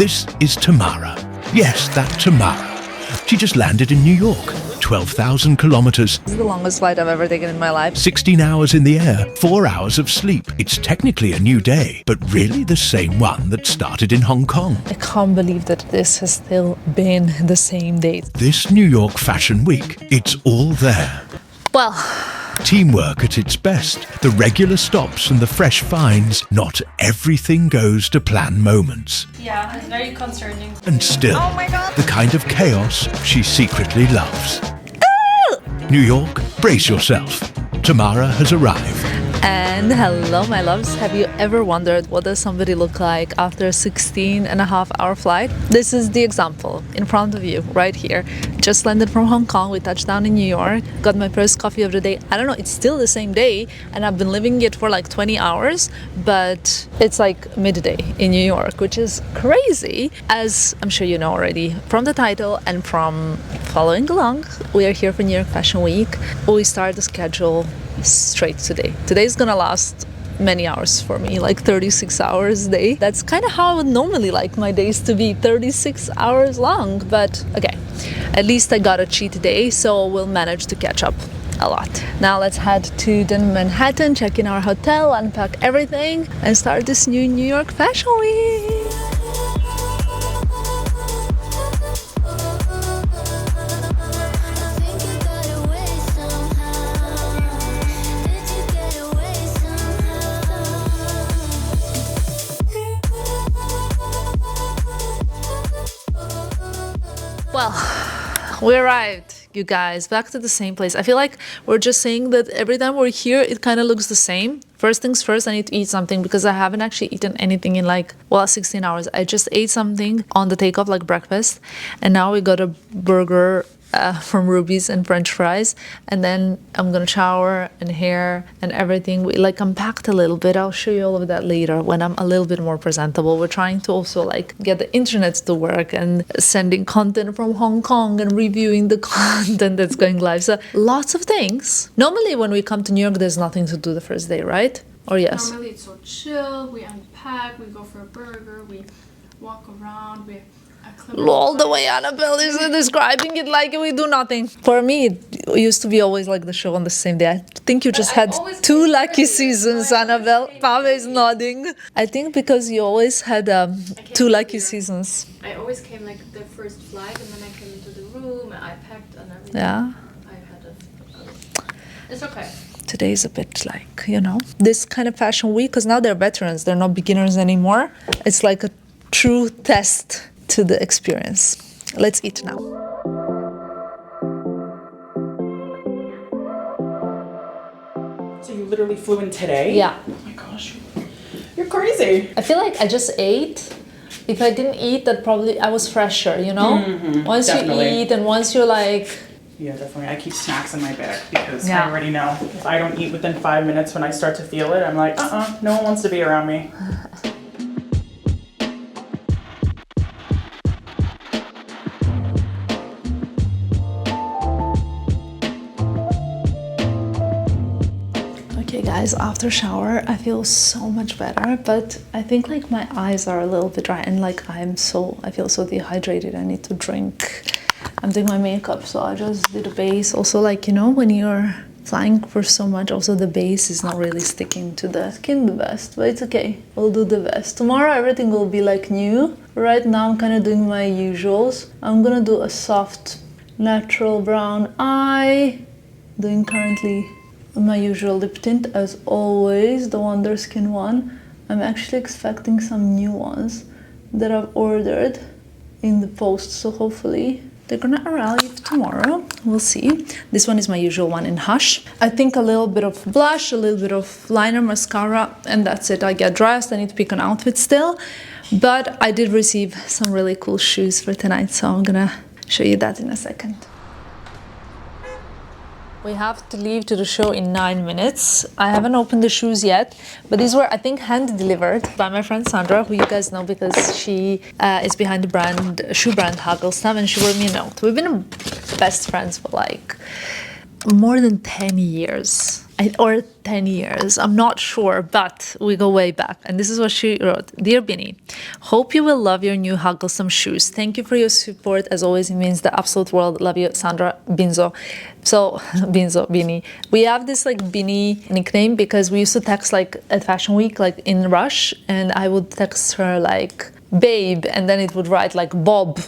This is Tamara. Yes, that Tamara. She just landed in New York. 12,000 kilometers. This is the longest flight I've ever taken in my life. 16 hours in the air, 4 hours of sleep. It's technically a new day, but really the same one that started in Hong Kong. I can't believe that this has still been the same day. This New York Fashion Week, it's all there. Well, Teamwork at its best, the regular stops and the fresh finds. Not everything goes to plan moments. Yeah, it's very concerning. And still, oh my God. the kind of chaos she secretly loves. New York, brace yourself. Tamara has arrived. And hello, my loves. Have you ever wondered what does somebody look like after a 16.5-hour flight? This is the example in front of you right here. Just landed from Hong Kong. We touched down in New York. Got my first coffee of the day. I don't know, it's still the same day and I've been living it for like 20 hours, but it's like midday in New York, which is crazy. As I'm sure you know already from the title and from following along, we are here for New York Fashion Week. We start the schedule straight today. Today's gonna last many hours for me, like 36 hours a day. That's kind of how I would normally like my days to be, 36 hours long. But okay, at least I got a cheat day, so we'll manage to catch up a lot. Now let's head to the Manhattan, check in our hotel, unpack everything, and start this new New York Fashion Week. Well, we arrived, you guys, back to the same place. I feel like we're just saying that every time we're here, it kind of looks the same. First things first, I need to eat something because I haven't actually eaten anything in like, well, 16 hours. I just ate something on the takeoff, like breakfast. And now we got a burger from Ruby's and French fries. And then I'm gonna shower and hair and everything. We like unpacked a little bit. I'll show you all of that later when I'm a little bit more presentable. We're trying to also like get the internet to work and sending content from Hong Kong and reviewing the content that's going live. So lots of things. Normally when we come to New York, there's nothing to do the first day, right? Or yes? Normally it's so chill, we unpack, we go for a burger, we walk around, we... All the way Annabelle is describing it like we do nothing. For me, it used to be always like the show on the same day. I think you just had 2 lucky seasons, Annabelle. Pave is nodding. I think because you always had 2 lucky seasons. I always came like the first flight and then I came into the room and I packed and everything. Yeah. I had it's okay. Today is a bit like, you know, this kind of fashion week, because now they're veterans. They're not beginners anymore. It's like a true test to the experience. Let's eat now. So you literally flew in today? Yeah. Oh my gosh, you're crazy. I feel like I just ate. If I didn't eat, that probably I was fresher, you know? Once definitely. you eat and once you're like... Yeah, definitely. I keep snacks in my bag because Yeah. I already know if I don't eat within 5 minutes when I start to feel it, I'm like, no one wants to be around me. Okay guys, after shower I feel so much better, but I think like my eyes are a little bit dry and like I feel so dehydrated. I need to drink. I'm doing my makeup, so I just did a base. Also, like, you know, when you're flying for so much, also the base is not really sticking to the skin the best, but it's okay. We'll do the best. Tomorrow everything will be like new. Right now I'm kind of doing my usuals. I'm gonna do a soft natural brown eye. Doing currently my usual lip tint, as always, the Wonderskin one. I'm actually expecting some new ones that I've ordered in the post, so hopefully they're gonna arrive tomorrow. We'll see. This one is my usual one in Hush. I think a little bit of blush, a little bit of liner, mascara, and that's it. I get dressed. I need to pick an outfit still, but I did receive some really cool shoes for tonight, so I'm gonna show you that in a second. We have to leave to the show in 9 minutes. I haven't opened the shoes yet, but these were, I think, hand delivered by my friend Sandra, who you guys know because she is behind the shoe brand Hagglestam, and she wrote me a note. We've been best friends for like more than 10 years. I or 10 years. I'm not sure, but we go way back. And this is what she wrote. Dear Bini, hope you will love your new Hugglesome shoes. Thank you for your support. As always, it means the absolute world. Love you, Sandra Binzo. So, Binzo, Bini. We have this like Bini nickname because we used to text like at Fashion Week, like in rush, and I would text her like babe, and then it would write like Bob,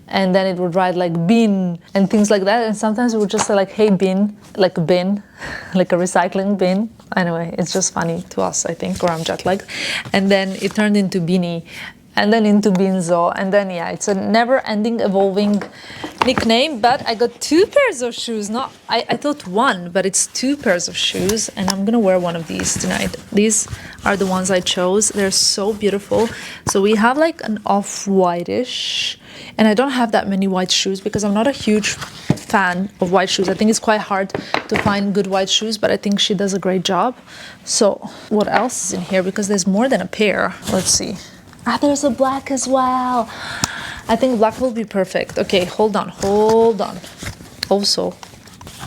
and then it would write like bin and things like that. And sometimes we would just say like, hey bin, like a bin, like a recycling bin. Anyway, it's just funny to us, I think, or I'm jet lagged. And then it turned into Bini, and then into Binzo, and then yeah, it's a never-ending, evolving nickname. But I got 2 pairs of shoes. Not I thought 1, but it's 2 pairs of shoes, and I'm gonna wear one of these tonight. These are the ones I chose. They're so beautiful. So we have like an off-whitish, and I don't have that many white shoes because I'm not a huge fan of white shoes. I think it's quite hard to find good white shoes, but I think she does a great job. So what else is in here? Because there's more than a pair. Let's see. Ah, there's a black as well. I think black will be perfect. Okay, hold on. Also,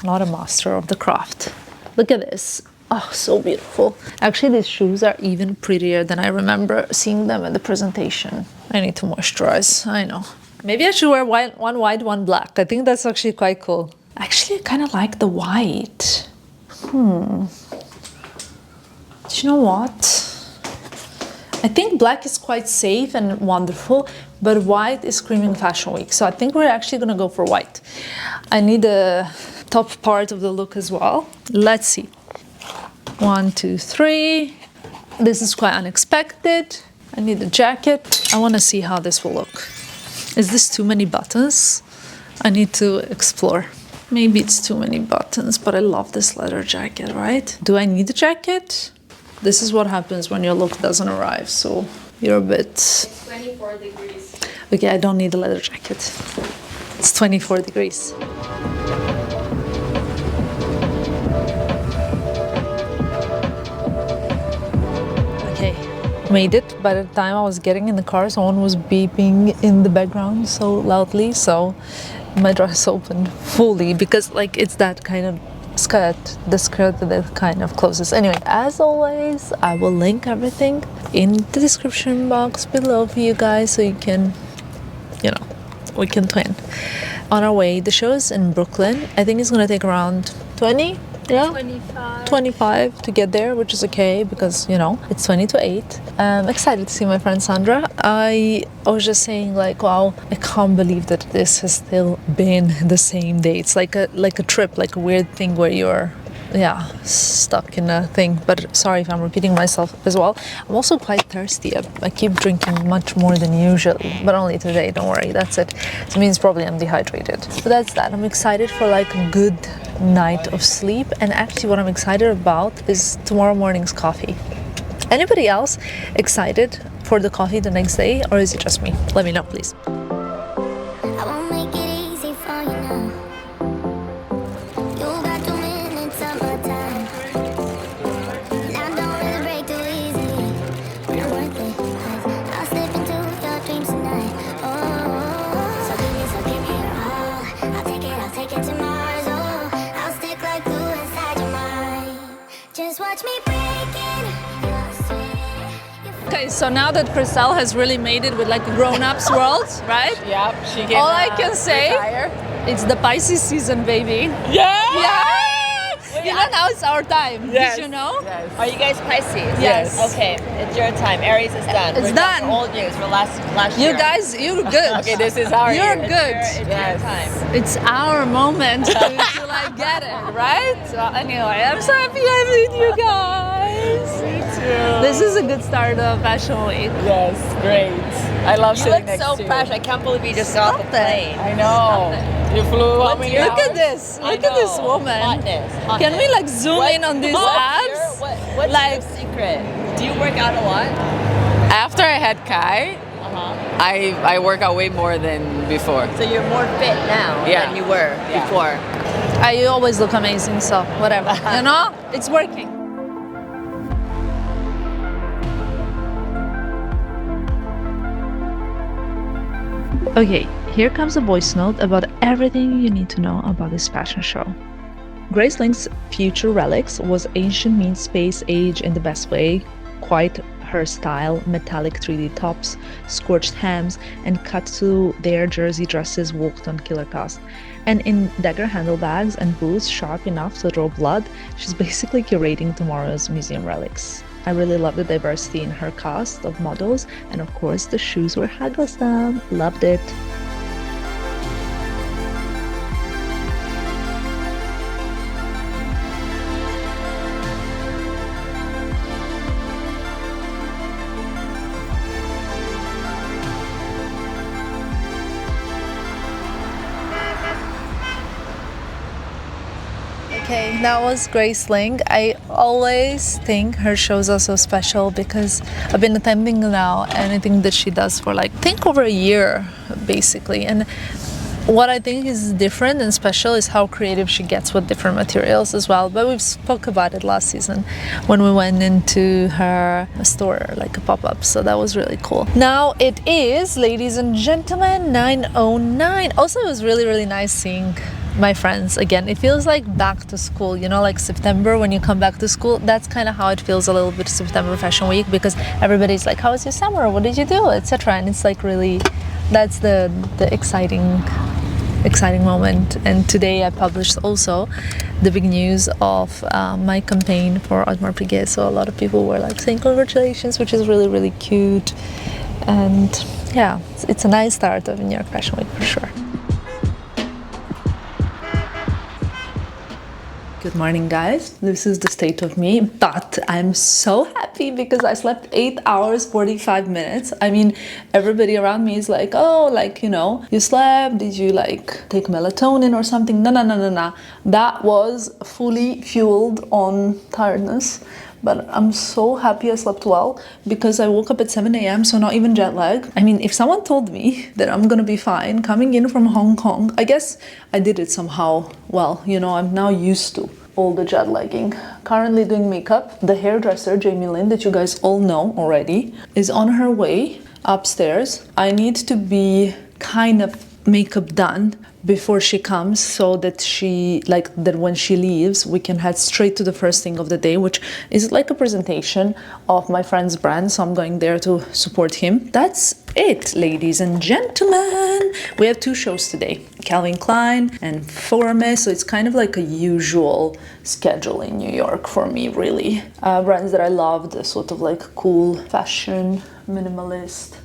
not a master of the craft. Look at this. Oh, so beautiful. Actually, these shoes are even prettier than I remember seeing them at the presentation. I need to moisturize, I know. Maybe I should wear one white, one black. I think that's actually quite cool. Actually, I kind of like the white. Do you know what? I think black is quite safe and wonderful, but white is screaming Fashion Week. So I think we're actually gonna go for white. I need the top part of the look as well. Let's see. 1, 2, 3. This is quite unexpected. I need a jacket. I wanna see how this will look. Is this too many buttons? I need to explore. Maybe it's too many buttons, but I love this leather jacket, right? Do I need a jacket? This is what happens when your look doesn't arrive, so you're a bit... It's 24 degrees. Okay, I don't need a leather jacket. It's 24 degrees. Okay, made it. By the time I was getting in the car, someone was beeping in the background so loudly, so my dress opened fully because like it's that kind of the skirt that kind of closes. Anyway, as always, I will link everything in the description box below for you guys so you can, you know, we can twin. On our way, the show is in Brooklyn. I think it's gonna take around 20, yeah? 25 to get there, which is okay because, you know, it's 20 to 8. I'm excited to see my friend Sandra. I was just saying like, wow, I can't believe that this has still been the same day. It's like a trip, like a weird thing where you're, yeah, stuck in a thing. But sorry if I'm repeating myself as well. I'm also quite thirsty. I keep drinking much more than usual, but only today, don't worry, that's it. It means probably I'm dehydrated. So that's that. I'm excited for like a good night of sleep, and actually what I'm excited about is tomorrow morning's coffee. Anybody else excited for the coffee the next day, or is it just me? Let me know, please. Okay, so now that Chriselle has really made it with like a grown-ups world, right? Yep, she can. All I can say, retire. It's the Pisces season, baby. Yes! Yes! You know, now it's our time. Yes. Did you know? Yes. Are you guys Pisces? Yes. Okay, it's your time. Aries is done. It's We're done. For old news for last You year. guys, you're good. Okay, this is our You're year. good. It's your time. It's our moment to like get it, right? So anyway, I'm so happy I met you guys. Me too. This is a good start of Fashion Week. Yes, great. I love You sitting look next so to you. fresh. I can't believe you just got off the plane. I know. You flew how many Look hours? at this. I Look at this know. woman. Hotness. Can we like zoom in on these abs? What's Like- your secret? Do you work out a lot? After I had Kai, I work out way more than before. So you're more fit now Yeah. than you were Yeah. before. You always look amazing, so whatever. You know, it's working. Okay, here comes a voice note about everything you need to know about this fashion show. Grace Ling's future relics was ancient meets space age in the best way, quite her style, metallic 3D tops, scorched hams, and cut to their jersey dresses walked on killer cast. And in dagger handlebags and boots sharp enough to draw blood, she's basically curating tomorrow's museum relics. I really love the diversity in her cast of models, and of course the shoes were Haggleston. Loved it. Okay, that was Grace Ling. I always think her shows are so special because I've been attending now anything that she does for like, I think over a year, basically. And what I think is different and special is how creative she gets with different materials as well. But we've spoke about it last season when we went into her store, like a pop-up. So that was really cool. Now it is, ladies and gentlemen, 9:09. Also, it was really, really nice seeing my friends again. It feels like back to school, you know, like September when you come back to school. That's kind of how it feels a little bit September Fashion Week, because everybody's like, how was your summer? What did you do? Etc. And it's like really, that's the exciting moment. And today I published also the big news of my campaign for Audemars Piguet. So a lot of people were like saying congratulations, which is really, really cute. And yeah, it's a nice start of New York Fashion Week for sure. Good morning, guys. This is the state of me, but I'm so happy because I slept 8 hours 45 minutes. I mean, everybody around me is like, oh, like, you know, you slept, did you like take melatonin or something? No. That was fully fueled on tiredness. But I'm so happy I slept well because I woke up at 7 a.m. so not even jet lag. I mean, if someone told me that I'm gonna be fine coming in from Hong Kong, I guess I did it somehow well. You know, I'm now used to all the jet lagging. Currently doing makeup. The hairdresser, Jamie Lynn, that you guys all know already, is on her way upstairs. I need to be kind of makeup done before she comes so that when she leaves we can head straight to the first thing of the day, which is like a presentation of my friend's brand, so I'm going there to support him. That's it, ladies and gentlemen. We have 2 shows today, Calvin Klein and Fforme, so it's kind of like a usual schedule in New York for me, really. Brands that I love, the sort of like cool fashion, minimalist,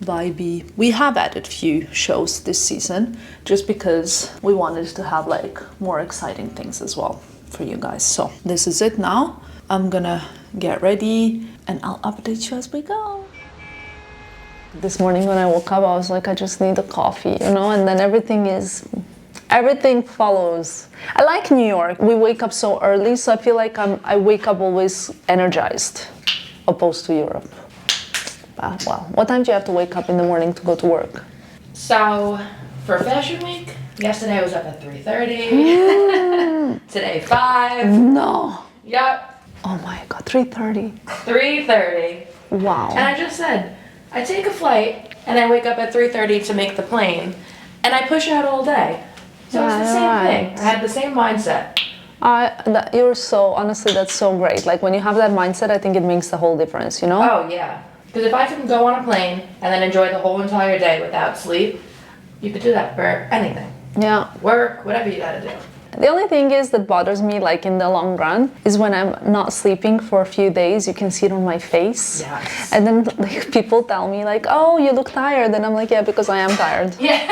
vibey. We have added few shows this season just because we wanted to have like more exciting things as well for you guys. So this is it now. I'm gonna get ready and I'll update you as we go. This morning when I woke up, I was like, I just need a coffee, you know, and then everything follows. I like New York. We wake up so early, so I feel like I wake up always energized, opposed to Europe. Well, what time do you have to wake up in the morning to go to work? So, for Fashion Week, yesterday I was up at 3:30. Today 5. No. Yep. Oh my God, 3:30. 3:30. Wow. And I just said, I take a flight and I wake up at 3:30 to make the plane, and I push out all day. So it's the same thing. I had the same mindset. You're so, honestly, that's so great. Like when you have that mindset, I think it makes the whole difference, you know? Oh yeah. Because if I can go on a plane and then enjoy the whole entire day without sleep, you could do that for anything. Yeah. Work, whatever you gotta do. The only thing is that bothers me, like in the long run, is when I'm not sleeping for a few days, you can see it on my face. Yes. And then like people tell me like, oh, you look tired. And I'm like, yeah, because I am tired. Yeah.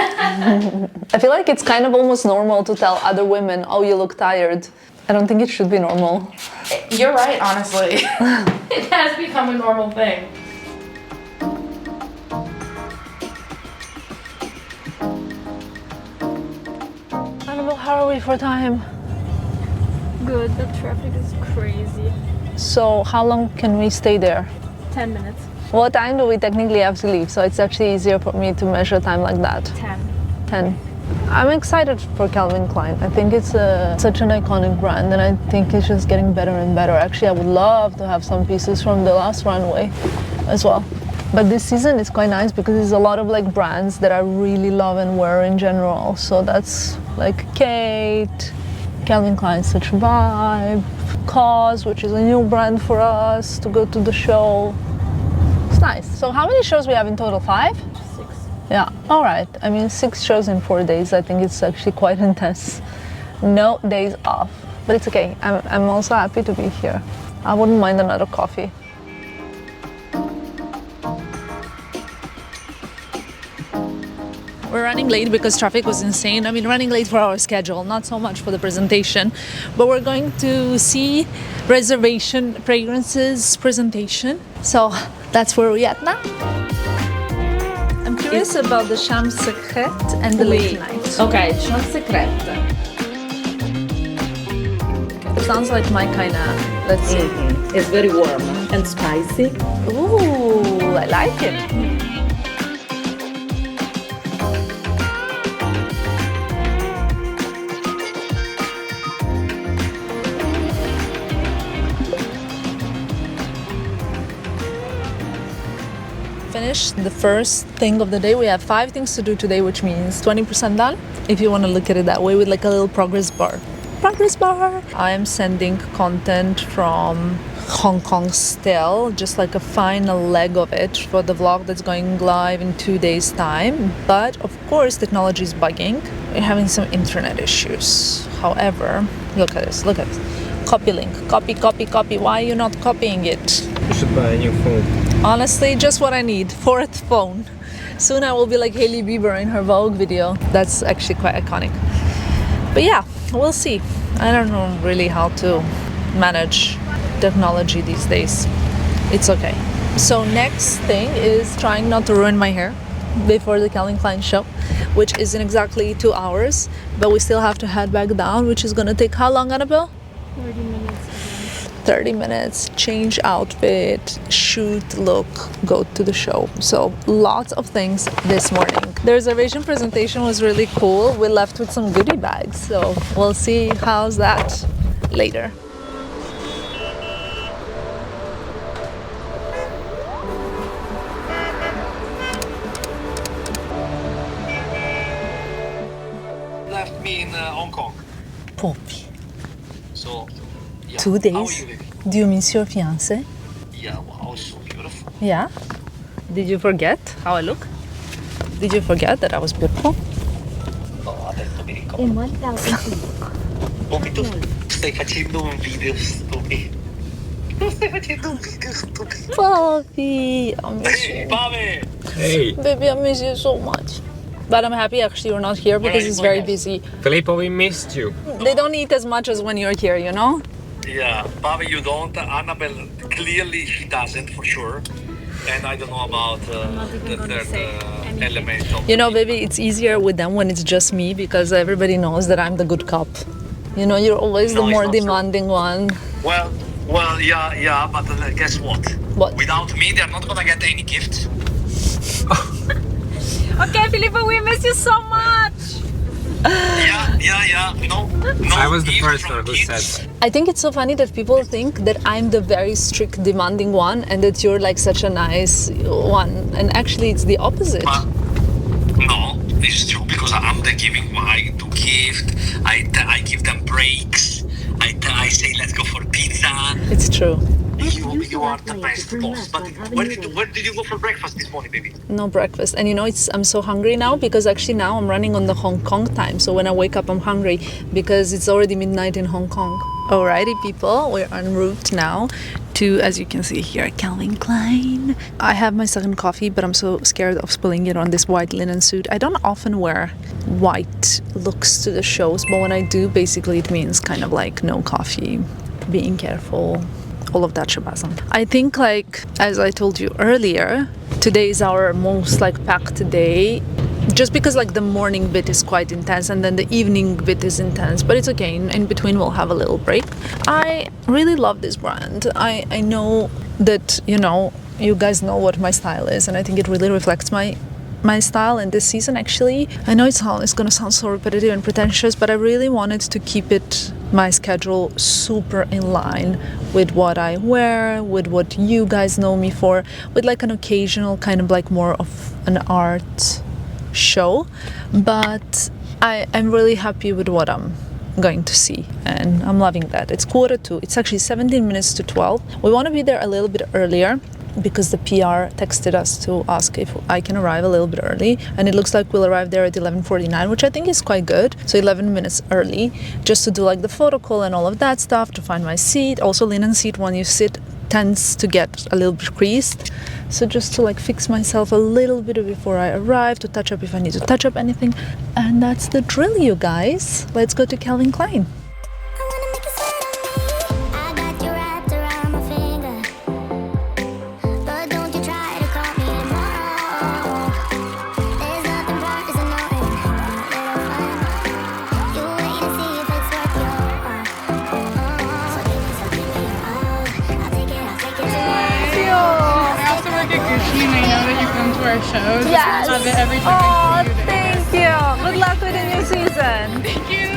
I feel like it's kind of almost normal to tell other women, oh, you look tired. I don't think it should be normal. You're right, honestly. It has become a normal thing. How are we for time? Good, the traffic is crazy. So how long can we stay there? 10 minutes. What time do we technically have to leave? So it's actually easier for me to measure time like that. 10. I'm excited for Calvin Klein. I think it's such an iconic brand, and I think it's just getting better and better. Actually, I would love to have some pieces from the last runway as well. But this season is quite nice because there's a lot of like brands that I really love and wear in general. So that's like Khaite, Calvin Klein, such a vibe. COS, which is a new brand for us to go to the show. It's nice. So how many shows we have in total? 5? 6. Yeah, all right. I mean, 6 shows in 4 days. I think it's actually quite intense. No days off, but it's okay. I'm also happy to be here. I wouldn't mind another coffee. We're running late because traffic was insane. I mean, running late for our schedule, not so much for the presentation. But we're going to see reservation fragrances presentation. So that's where we're at now. I'm curious about the Chambre Secrète and the late night. Okay, Chambre Secrète. It sounds like my kind of, let's see. It's very warm and spicy. Ooh, I like it. Finished the first thing of the day. We have 5 things to do today, which means 20% done, if you want to look at it that way, with like a little progress bar. Progress bar! I am sending content from Hong Kong still, just like a final leg of it for the vlog that's going live in 2 days time. But of course technology is bugging. We're having some internet issues. However, look at this, look at this. Copy link, copy, copy, copy. Why are you not copying it? You should buy a new phone. Honestly, just what I need. 4th phone. Soon I will be like Hailey Bieber in her Vogue video. That's actually quite iconic. But yeah, we'll see. I don't know really how to manage technology these days. It's okay. So next thing is trying not to ruin my hair before the Kalinic show, which is in exactly 2 hours. But we still have to head back down, which is gonna take how long, Annabelle? 30 minutes. 30 minutes, change outfit, shoot, look, go to the show. So lots of things this morning. The reservation presentation was really cool. We left with some goodie bags, so we'll see how's that later. Left me in Hong Kong. Poppy. So, yeah. 2 How are days? you living? Do you miss your fiance? Yeah, wow, so beautiful. Yeah? Did you forget how I look? Did you forget that I was beautiful? Oh, adesso mi ricordo. Poppy, tu stai facendo un video stupido. Tu stai facendo un video stupido. Poppy, I miss Hey, you. Bobby! Hey, Baby, I miss you so much. But I'm happy actually you're not here because it's very busy. Filippo, we missed you. They don't eat as much as when you're here, you know? yeah, Bobby, you don't. Annabelle, clearly she doesn't, for sure. And I don't know about the third element of You know, baby, it's easier with them when it's just me because everybody knows that I'm the good cop. You know, you're always No, the it's more not true. demanding one. Well, yeah, but guess what? What? Without me, they're not gonna get any gifts. Okay, Filippo, we miss you so much. Yeah. No. I was the gifts first from one who kids. said. I think it's so funny that people think that I'm the very strict, demanding one and that you're like such a nice one. And actually, it's the opposite. But no, this is true because I'm the giving one. I do gift. I give them breaks. I say let's go for pizza. It's true. You are the best boss. But where did you go for breakfast this morning, baby? No breakfast. And you know, I'm so hungry now because actually now I'm running on the Hong Kong time. So when I wake up, I'm hungry because it's already midnight in Hong Kong. Alrighty, people, we're en route now to, as you can see here, Calvin Klein. I have my second coffee, but I'm so scared of spilling it on this white linen suit. I don't often wear white looks to the shows, but when I do, basically it means kind of like no coffee, being careful, all of that shabazam. I think, like, as I told you earlier, today is our most like packed day just because like the morning bit is quite intense and then the evening bit is intense, but it's okay. In between we'll have a little break. I really love this brand. I know that, you know, you guys know what my style is, and I think it really reflects my style. And this season, actually, I know it's gonna sound so repetitive and pretentious, but I really wanted to keep my schedule super in line with what I wear, with what you guys know me for, with like an occasional kind of like more of an art show. But I'm really happy with what I'm going to see, and I'm loving that. It's 1:45. It's actually 17 minutes to 12. We want to be there a little bit earlier because the PR texted us to ask if I can arrive a little bit early, and it looks like we'll arrive there at 11:49, which I think is quite good. So 11 minutes early, just to do like the photo call and all of that stuff, to find my seat. Also, linen seat, when you sit, tends to get a little bit creased, so just to like fix myself a little bit before I arrive, to touch up if I need to touch up anything. And that's the drill, you guys. Let's go to Calvin Klein. Our shows. Yes. Love it every time. Oh, thank you. Good luck with the new season. Thank you.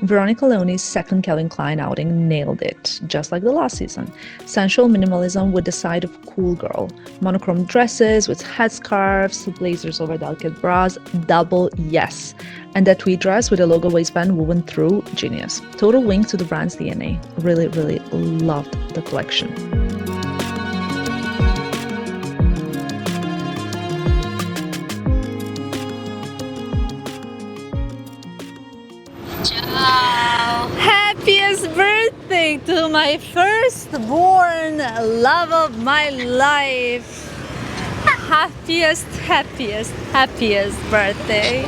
Veronica Leoni's second Calvin Klein outing nailed it, just like the last season. Sensual minimalism with the side of cool girl. Monochrome dresses with headscarves, blazers over delicate bras, double yes. And that tweed dress with a logo waistband woven through, genius. Total wink to the brand's DNA. Really, really loved the collection. Happiest birthday to my firstborn, love of my life. Happiest birthday.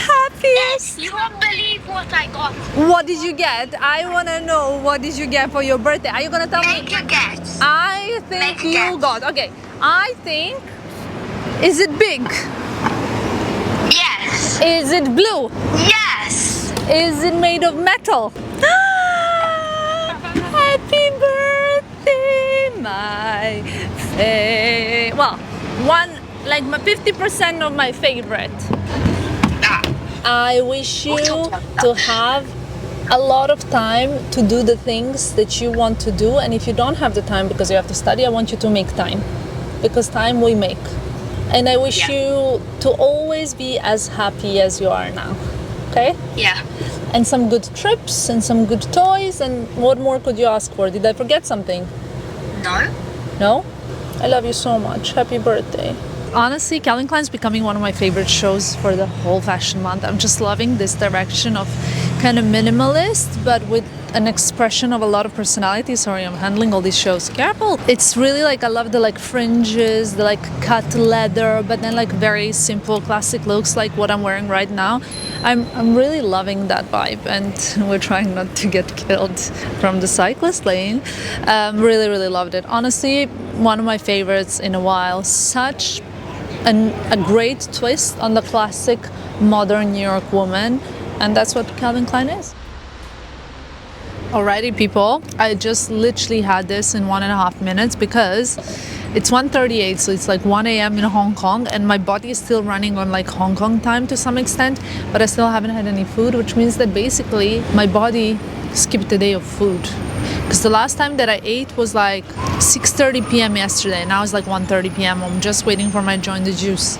Happiest. You won't believe what I got. What did you get? I want to know, what did you get for your birthday? Are you going to tell me? Make a guess. I think you got. Okay. I think. Is it big? Yes. Is it blue? Yes. Is it made of metal? Happy birthday, my well, like my 50% of my favorite. I wish you to have a lot of time to do the things that you want to do, and if you don't have the time because you have to study, I want you to make time, because time we make. And I wish you to always be as happy as you are now. Okay? Yeah. And some good trips and some good toys, and what more could you ask for? Did I forget something? No. No? I love you so much. Happy birthday. Honestly, Calvin Klein's becoming one of my favorite shows for the whole fashion month. I'm just loving this direction of kind of minimalist, but with an expression of a lot of personality. Sorry, I'm handling all these shows. Careful. It's really like, I love the like fringes, the like cut leather, but then like very simple classic looks like what I'm wearing right now. I'm really loving that vibe, and we're trying not to get killed from the cyclist lane. Really loved it. Honestly, one of my favorites in a while. Such a great twist on the classic modern New York woman, and that's what Calvin Klein is. Alrighty people, I just literally had this in 1.5 minutes because it's 1:38, so it's like 1 a.m. in Hong Kong, and my body is still running on like Hong Kong time to some extent, but I still haven't had any food, which means that basically my body skipped a day of food. Because the last time that I ate was like 6:30 p.m. yesterday, now it's like 1:30 p.m. I'm just waiting for my Join the Juice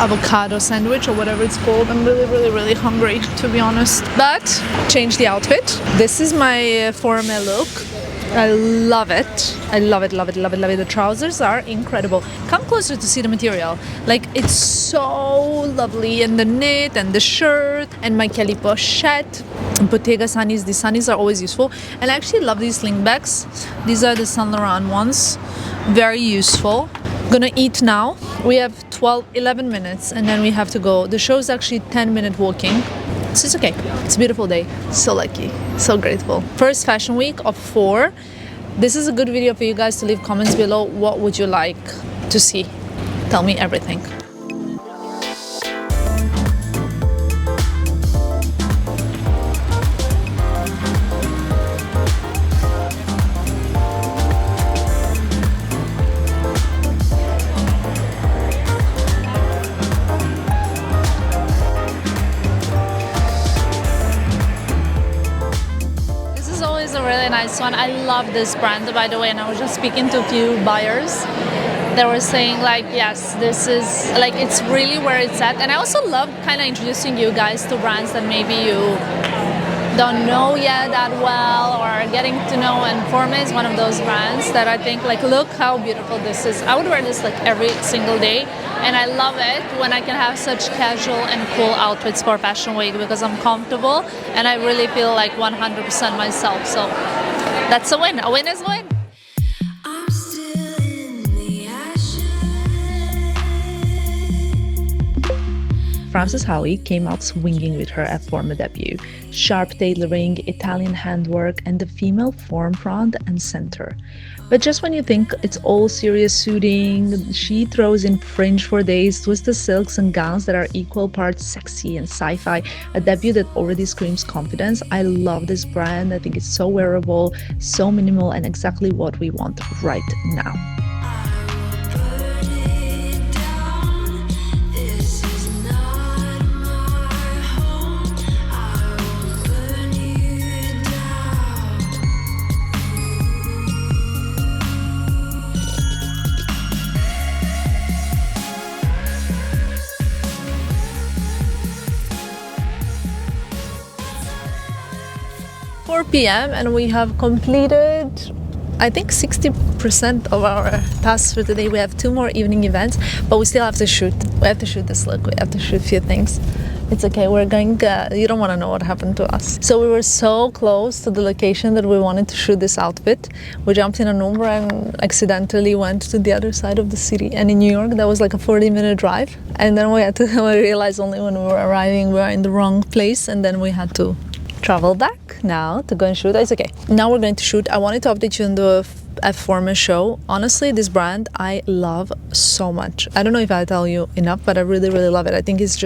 avocado sandwich or whatever it's called. I'm really hungry, to be honest. But change the outfit. This is my Fforme look. I love it. I love it. The trousers are incredible. Come closer to see the material. Like, it's so lovely, and the knit and the shirt and my Kelly pochette. Bottega sunnies. These sunnies are always useful, and I actually love these slingbacks. These are the Saint Laurent ones. Very useful. Gonna eat now. We have 11 minutes and then we have to go. The show is actually 10-minute walking, so it's okay. It's a beautiful day. So lucky, so grateful. First fashion week of 4. This is a good video for you guys to leave comments below. What would you like to see? Tell me everything. Nice one. I love this brand, by the way, and I was just speaking to a few buyers, they were saying like, yes, this is like, it's really where it's at. And I also love kind of introducing you guys to brands that maybe you don't know yet that well, or getting to know. And Fforme is one of those brands that I think like, look how beautiful this is. I would wear this like every single day, and I love it when I can have such casual and cool outfits for Fashion Week, because I'm comfortable and I really feel like 100% myself. So that's a win. A win is a win. Frances Howie came out swinging with her Fforme debut. Sharp tailoring, Italian handwork, and the female form front and center. But just when you think it's all serious suiting, she throws in fringe for days, twisted silks and gowns that are equal parts sexy and sci-fi, a debut that already screams confidence. I love this brand. I think it's so wearable, so minimal, and exactly what we want right now. PM and we have completed, I think, 60% of our tasks for today. We have 2 more evening events, but we still have to shoot. We have to shoot this look. We have to shoot a few things. It's okay. We're going. You don't want to know what happened to us. So we were so close to the location that we wanted to shoot this outfit. We jumped in an Uber and accidentally went to the other side of the city. And in New York, that was like a 40-minute drive. And then we realized only when we were arriving we were in the wrong place, and then we had to travel back now to go and shoot. It's okay. Now we're going to shoot. I wanted to update you on the Fforme Show. Honestly, this brand I love so much. I don't know if I tell you enough, but I really, really love it. I think it's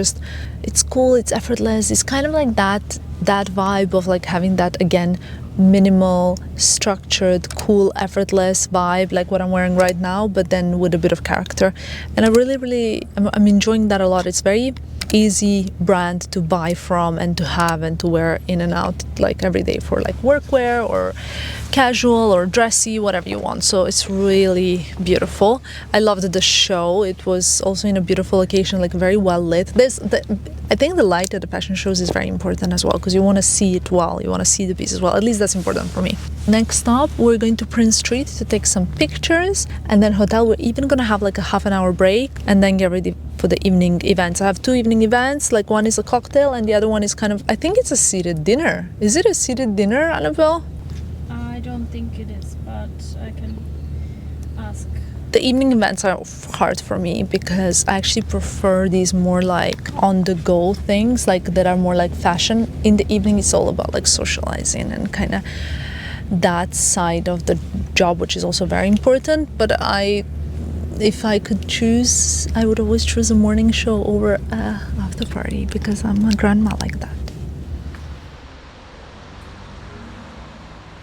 cool, it's effortless. It's kind of like that vibe of like having that, again, minimal, structured, cool, effortless vibe, like what I'm wearing right now, but then with a bit of character. And I really, I'm enjoying that a lot. It's very easy brand to buy from and to have and to wear in and out like every day for like workwear or casual or dressy, whatever you want. So it's really beautiful. I loved the show. It was also in a beautiful location, like very well lit. I think the light at the fashion shows is very important as well, because you want to see it well, you want to see the piece as well. At least that's important for me. Next stop, we're going to Prince Street to take some pictures, and then hotel. We're even gonna have like a half-an-hour break and then get ready for the evening events. I have 2 evening events, like one is a cocktail and the other one is kind of, I think it's a seated dinner. Is it a seated dinner, Annabelle? I don't think it is, but I can ask. The evening events are hard for me because I actually prefer these more like on-the-go things, like that are more like fashion. In the evening, it's all about like socializing and kind of that side of the job, which is also very important. But if I could choose, I would always choose a morning show over after party, because I'm a grandma like that.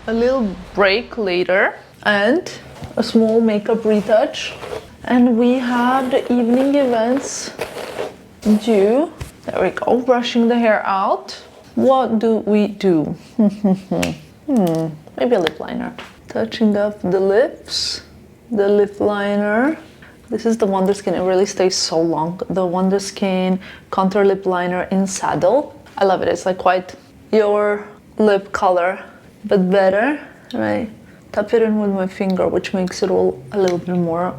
A little break later and a small makeup retouch, and we have the evening events due. There we go, brushing the hair out. What do we do? Maybe a lip liner. Touching up the lips, the lip liner. This is the Wonderskin. It really stays so long. The Wonderskin contour lip liner in saddle. I love it. It's like quite your lip color, but better. Right? Tap it in with my finger, which makes it all a little bit more,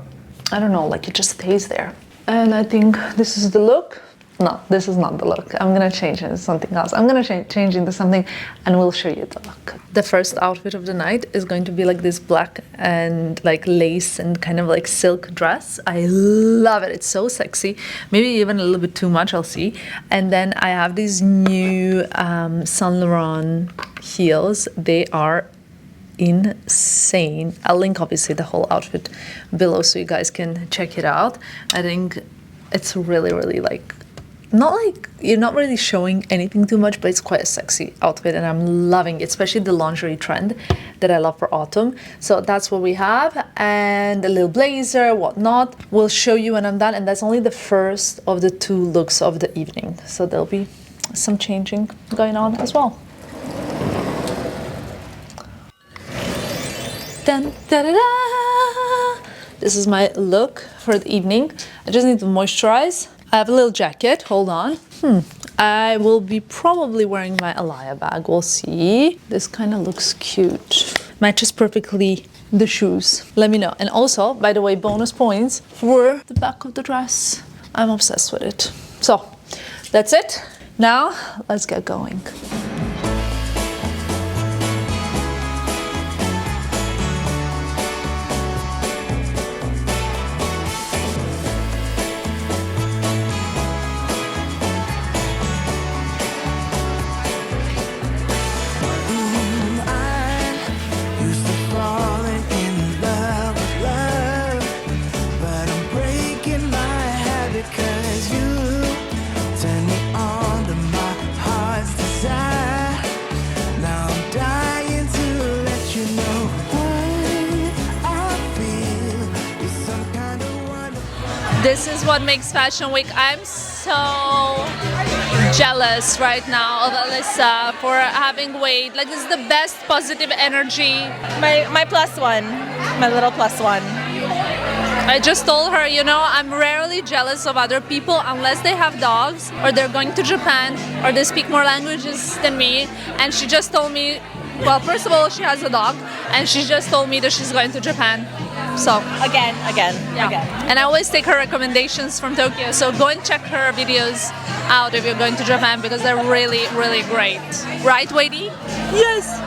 I don't know, like it just stays there. And I think this is the look. No, this is not the look. I'm gonna change it into something else. I'm gonna change into something and we'll show you the look. The first outfit of the night is going to be like this black and like lace and kind of like silk dress. I love it. It's so sexy. Maybe even a little bit too much, I'll see. And then I have these new Saint Laurent heels. They are insane. I'll link obviously the whole outfit below so you guys can check it out. I think it's really like, not like you're not really showing anything too much, but it's quite a sexy outfit and I'm loving it, especially the lingerie trend that I love for autumn. So that's what we have, and a little blazer, whatnot. We'll show you when I'm done, and that's only the first of the 2 looks of the evening. So there'll be some changing going on as well. Dun, da, da, da. This is my look for the evening. I just need to moisturize. I have a little jacket, hold on. I will be probably wearing my Alaya bag, we'll see. This kind of looks cute. Matches perfectly the shoes. Let me know. And also, by the way, bonus points for the back of the dress. I'm obsessed with it. So, that's it. Now, let's get going. This is what makes Fashion Week. I'm so jealous right now of Alyssa for having weight. Like, this is the best positive energy. My plus one, my little plus one. I just told her, you know, I'm rarely jealous of other people unless they have dogs or they're going to Japan or they speak more languages than me. And she just told me, well, first of all, she has a dog, and she just told me that she's going to Japan. So Again. and I always take her recommendations from Tokyo, so go and check her videos out if you're going to Japan, because they're really, really great. Right, Wadey? Yes!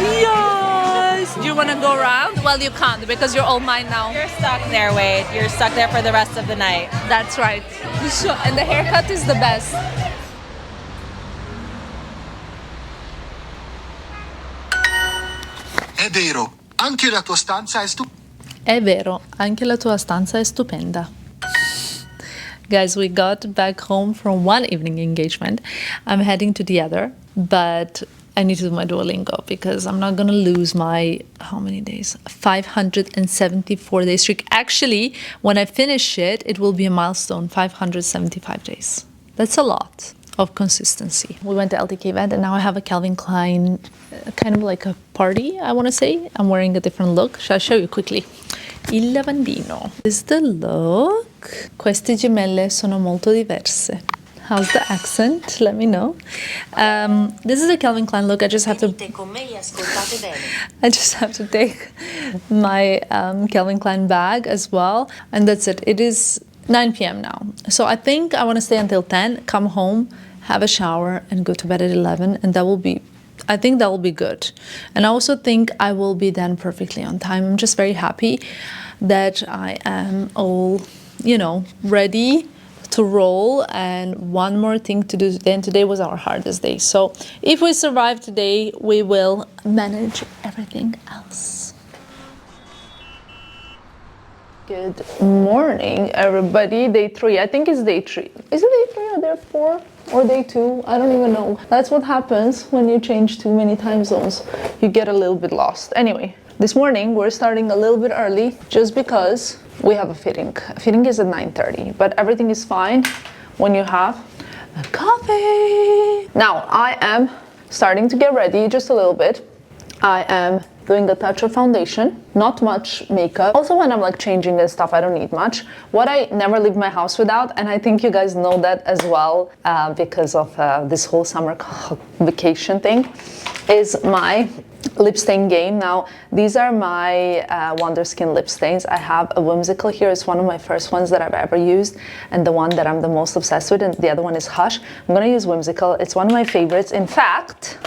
Yes! Do you want to go around? Well, you can't, because you're all mine now. You're stuck there, Wade. You're stuck there for the rest of the night. That's right. And the haircut is the best. È vero, anche la tua stanza è stupenda. È vero, anche la tua stanza è stupenda. Guys, we got back home from one evening engagement. I'm heading to the other, but I need to do my Duolingo because I'm not gonna lose my, how many days? 574 day streak. Actually, when I finish it, it will be a milestone, 575 days. That's a lot of consistency. We went to LTK event and now I have a Calvin Klein, kind of like a party, I want to say. I'm wearing a different look. Shall I show you quickly? Il lavandino. This is the look. Queste gemelle sono molto diverse. How's the accent? Let me know. This is a Calvin Klein look. I just have to take my Calvin Klein bag as well. And that's it. It is 9 p.m. now. So I think I want to stay until 10, come home, have a shower, and go to bed at 11. And that will be, I think that will be good. And I also think I will be then perfectly on time. I'm just very happy that I am all, you know, ready to roll. And one more thing to do today, and today was our hardest day. So if we survive today, we will manage everything else. Good morning, everybody. Day 3. I think it's day 3. Is it day 3 or day 4 or day 2? I don't even know. That's what happens when you change too many time zones. You get a little bit lost. Anyway, this morning we're starting a little bit early just because we have a fitting. Fitting is at 9:30, but everything is fine when you have a coffee. Now I am starting to get ready just a little bit. I am doing a touch of foundation, not much makeup. Also, when I'm like changing and stuff, I don't need much. What I never leave my house without, and I think you guys know that as well because of this whole summer vacation thing, is my lip stain game. Now, these are my Wonderskin lip stains. I have a Whimsical here. It's one of my first ones that I've ever used, and the one that I'm the most obsessed with, and the other one is Hush. I'm gonna use Whimsical. It's one of my favorites. In fact,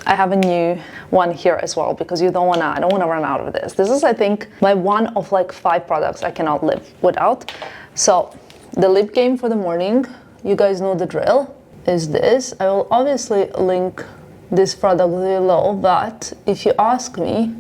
I have a new one here as well because I don't wanna run out of this. This is, I think, my one of like 5 products I cannot live without. So the lip game for the morning, you guys know the drill, is this. I will obviously link this product below, but if you ask me,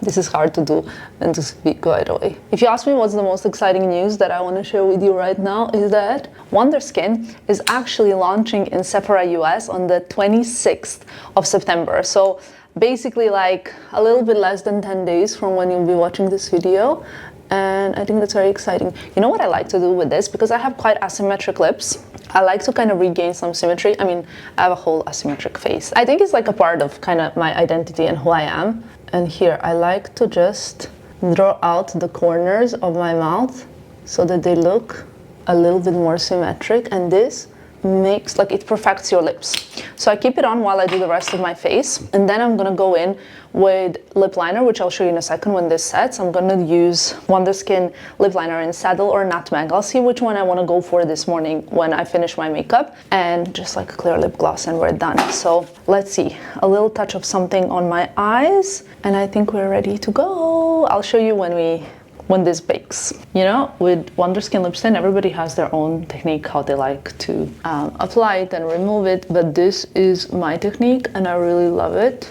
this is hard to do and to speak right away. If you ask me what's the most exciting news that I want to share with you right now, is that Wonderskin is actually launching in Sephora US on the 26th of September. So basically like a little bit less than 10 days from when you'll be watching this video. And I think that's very exciting. You know what I like to do with this? Because I have quite asymmetric lips, I like to kind of regain some symmetry. I mean, I have a whole asymmetric face. I think it's like a part of kind of my identity and who I am. And here, I like to just draw out the corners of my mouth so that they look a little bit more symmetric, and this makes, like, it perfects your lips. So I keep it on while I do the rest of my face, and then I'm gonna go in with lip liner, which I'll show you in a second when this sets. I'm gonna use Wonderskin lip liner in Saddle or Nutmeg. I'll see which one I wanna go for this morning when I finish my makeup, and just like a clear lip gloss and we're done. So let's see, a little touch of something on my eyes, and I think we're ready to go. I'll show you when this bakes. You know, with Wonderskin lip stain, everybody has their own technique how they like to apply it and remove it, but this is my technique and I really love it.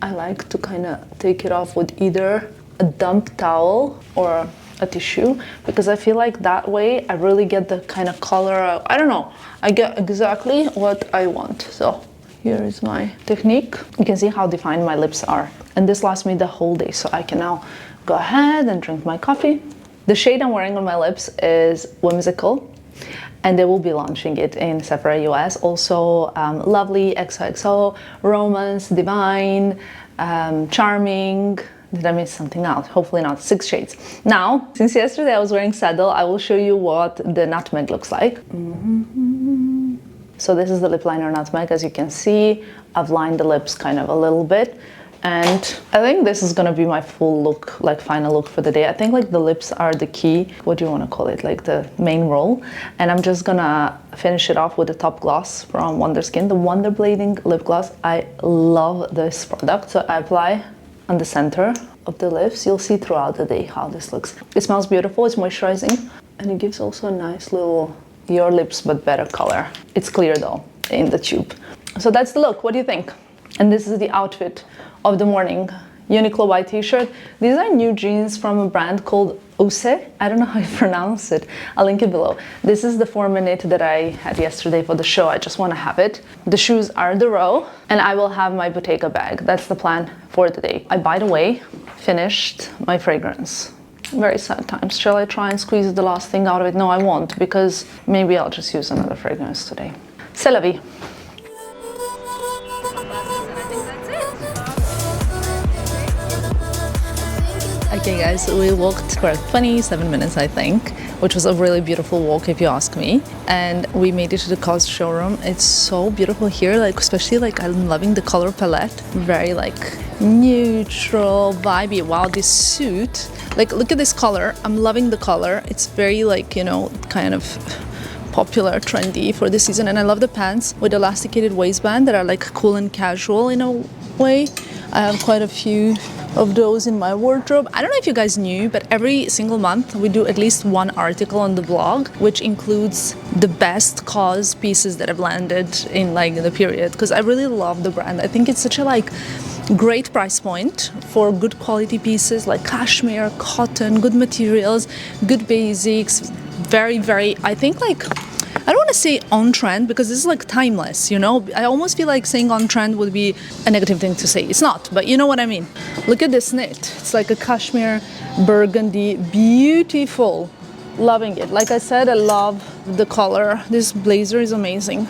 I like to kind of take it off with either a damp towel or a tissue, because I feel like that way I really get the kind of color, I don't know, I get exactly what I want. So here is my technique. You can see how defined my lips are, and this lasts me the whole day, so I can now go ahead and drink my coffee. The shade I'm wearing on my lips is Whimsical, and they will be launching it in Sephora US. Also, Lovely, XoXo, Romance, Divine, Charming. Did I miss something out? Hopefully not. 6 shades. Now, since yesterday I was wearing Saddle, I will show you what the Nutmeg looks like. So this is the lip liner Nutmeg. As you can see, I've lined the lips kind of a little bit. And I think this is gonna be my full look, like final look for the day. I think like the lips are the key, what do you wanna call it, like the main role. And I'm just gonna finish it off with the top gloss from Wonderskin, the Wonder Blading lip gloss. I love this product. So I apply on the center of the lips. You'll see throughout the day how this looks. It smells beautiful, it's moisturizing, and it gives also a nice little, your lips but better color. It's clear though in the tube. So that's the look, what do you think? And this is the outfit of the morning. Uniqlo white t-shirt. These are new jeans from a brand called XoXo. I don't know how you pronounce it. I'll link it below. This is the Fforme knit that I had yesterday for the show. I just want to have it. The shoes are the row, and I will have my Bottega bag. That's the plan for the day. I, by the way, finished my fragrance. Very sad times. Shall I try and squeeze the last thing out of it? No, I won't, because maybe I'll just use another fragrance today. C'est la vie. Okay guys, we walked for 27 minutes I think, which was a really beautiful walk if you ask me, and we made it to the COS showroom. It's so beautiful here, like especially like I'm loving the color palette, very like neutral, vibey. Wow, this suit, like look at this color, I'm loving the color. It's very like, you know, kind of popular, trendy for this season, and I love the pants with elasticated waistband that are like cool and casual in a way. I have quite a few of those in my wardrobe. I don't know if you guys knew, but every single month we do at least one article on the blog, which includes the best COS pieces that have landed in like the period, because I really love the brand. I think it's such a like great price point for good quality pieces like cashmere, cotton, good materials, good basics, very, very, I think like, I don't want to say on trend because this is like timeless, you know? I almost feel like saying on trend would be a negative thing to say. It's not, but you know what I mean. Look at this knit. It's like a cashmere burgundy, beautiful. Loving it. Like I said, I love the color. This blazer is amazing.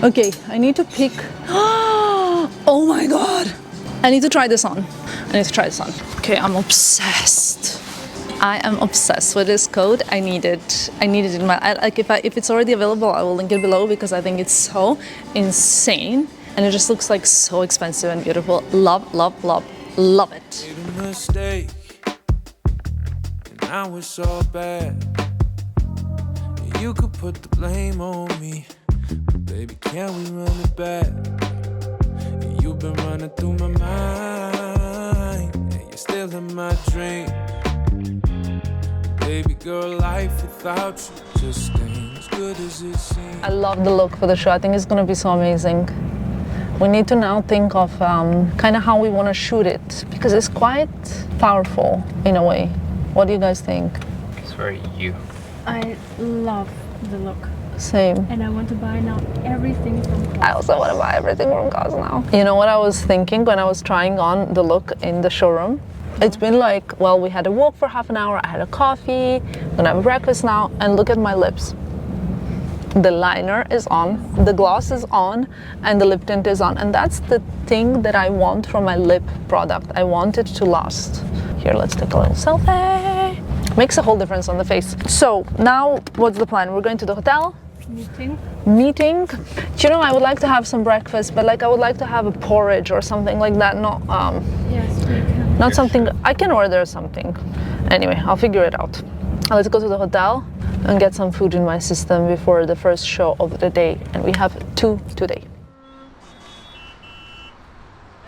Okay, I need to pick. Oh my God. I need to try this on. Okay, I'm obsessed. I am obsessed with this coat. I need it in my, like if it's already available, I will link it below because I think it's so insane and it just looks like so expensive and beautiful. Love, love, love, love it. Made a mistake, and now it's all bad. You could put the blame on me, but baby, can we run it back? You've been running through my mind, and you're still in my dream. Baby girl, life without you just ain't as good as it seems. I love the look for the show. I think it's gonna be so amazing. We need to now think of kind of how we want to shoot it because it's quite powerful in a way. What do you guys think? It's very you. I love the look. Same. And I want to buy now everything from COS. I also want to buy everything from COS now. You know what I was thinking when I was trying on the look in the showroom? It's been like, well, we had a walk for half an hour, I had a coffee, I'm gonna have breakfast now, and look at my lips. The liner is on, the gloss is on, and the lip tint is on. And that's the thing that I want from my lip product. I want it to last. Here, let's take a little selfie. Makes a whole difference on the face. So now, what's the plan? We're going to the hotel. Meeting. You know, I would like to have some breakfast, but like I would like to have a porridge or something like that. Not Yes, we can. not something. I can order something. Anyway, I'll figure it out. Let's go to the hotel and get some food in my system before the first show of the day. And we have 2 today.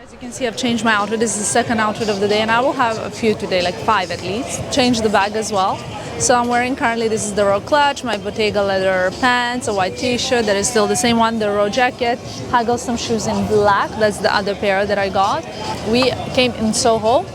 As you can see, I've changed my outfit. This is the second outfit of the day, and I will have a few today, like 5 at least. Change the bag as well. So I'm wearing currently, this is the raw clutch, my Bottega leather pants, a white t-shirt, that is still the same one, the raw jacket. I got some shoes in black, that's the other pair that I got. We came in Soho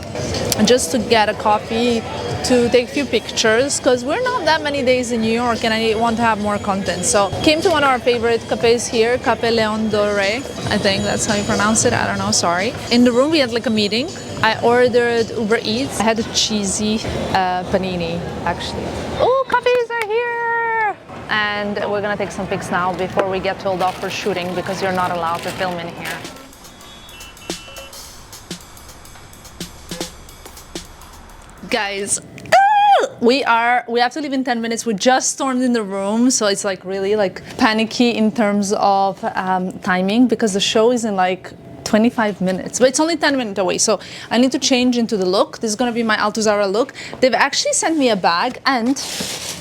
just to get a coffee, to take a few pictures, because we're not that many days in New York and I want to have more content. So came to one of our favorite cafes here, Cafe Leon Doré, I think that's how you pronounce it, I don't know, sorry. In the room we had like a meeting. I ordered Uber Eats. I had a cheesy panini, actually. Oh, coffees are here! And we're gonna take some pics now before we get told off for shooting because you're not allowed to film in here. Guys, we have to leave in 10 minutes. We just stormed in the room, so it's like really like panicky in terms of timing because the show is in like 25 minutes, but it's only 10 minutes away, so I need to change into the look. This is gonna be my Altuzarra look. They've actually sent me a bag and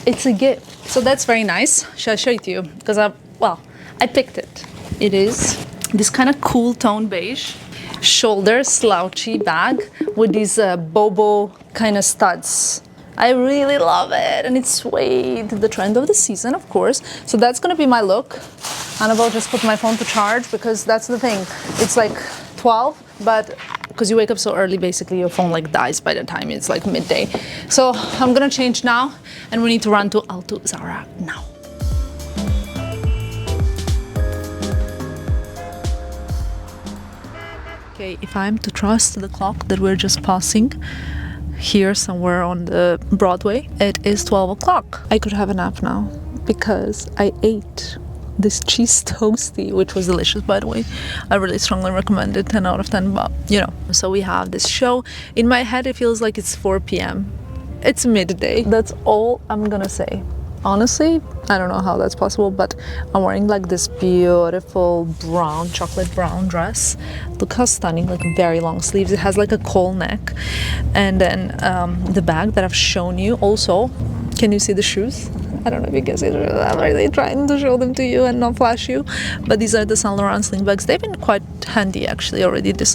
it's a gift, so that's very nice. Shall I show it to you? Because I picked it. It is this kind of cool tone beige, shoulder slouchy bag with these bobo kind of studs. I really love it, and it's suede, the trend of the season, of course. So that's gonna be my look. Annabelle just put my phone to charge because that's the thing. It's like 12, but because you wake up so early, basically your phone like dies by the time it's like midday. So I'm gonna change now, and we need to run to Altuzarra now. Okay, if I'm to trust the clock that we're just passing, here somewhere on the Broadway, it is 12 o'clock. I could have a nap now because I ate this cheese toasty, which was delicious, by the way. I really strongly recommend it, 10 out of 10, but you know. So we have this show. In my head, it feels like it's 4 p.m. It's midday. That's all I'm gonna say. Honestly, I don't know how that's possible, but I'm wearing like this beautiful brown, chocolate brown dress. Look how stunning, like very long sleeves. It has like a cowl neck. And then the bag that I've shown you also. Can you see the shoes? I don't know if you can see them. I'm really trying to show them to you and not flash you. But these are the Saint Laurent sling bags. They've been quite handy actually already this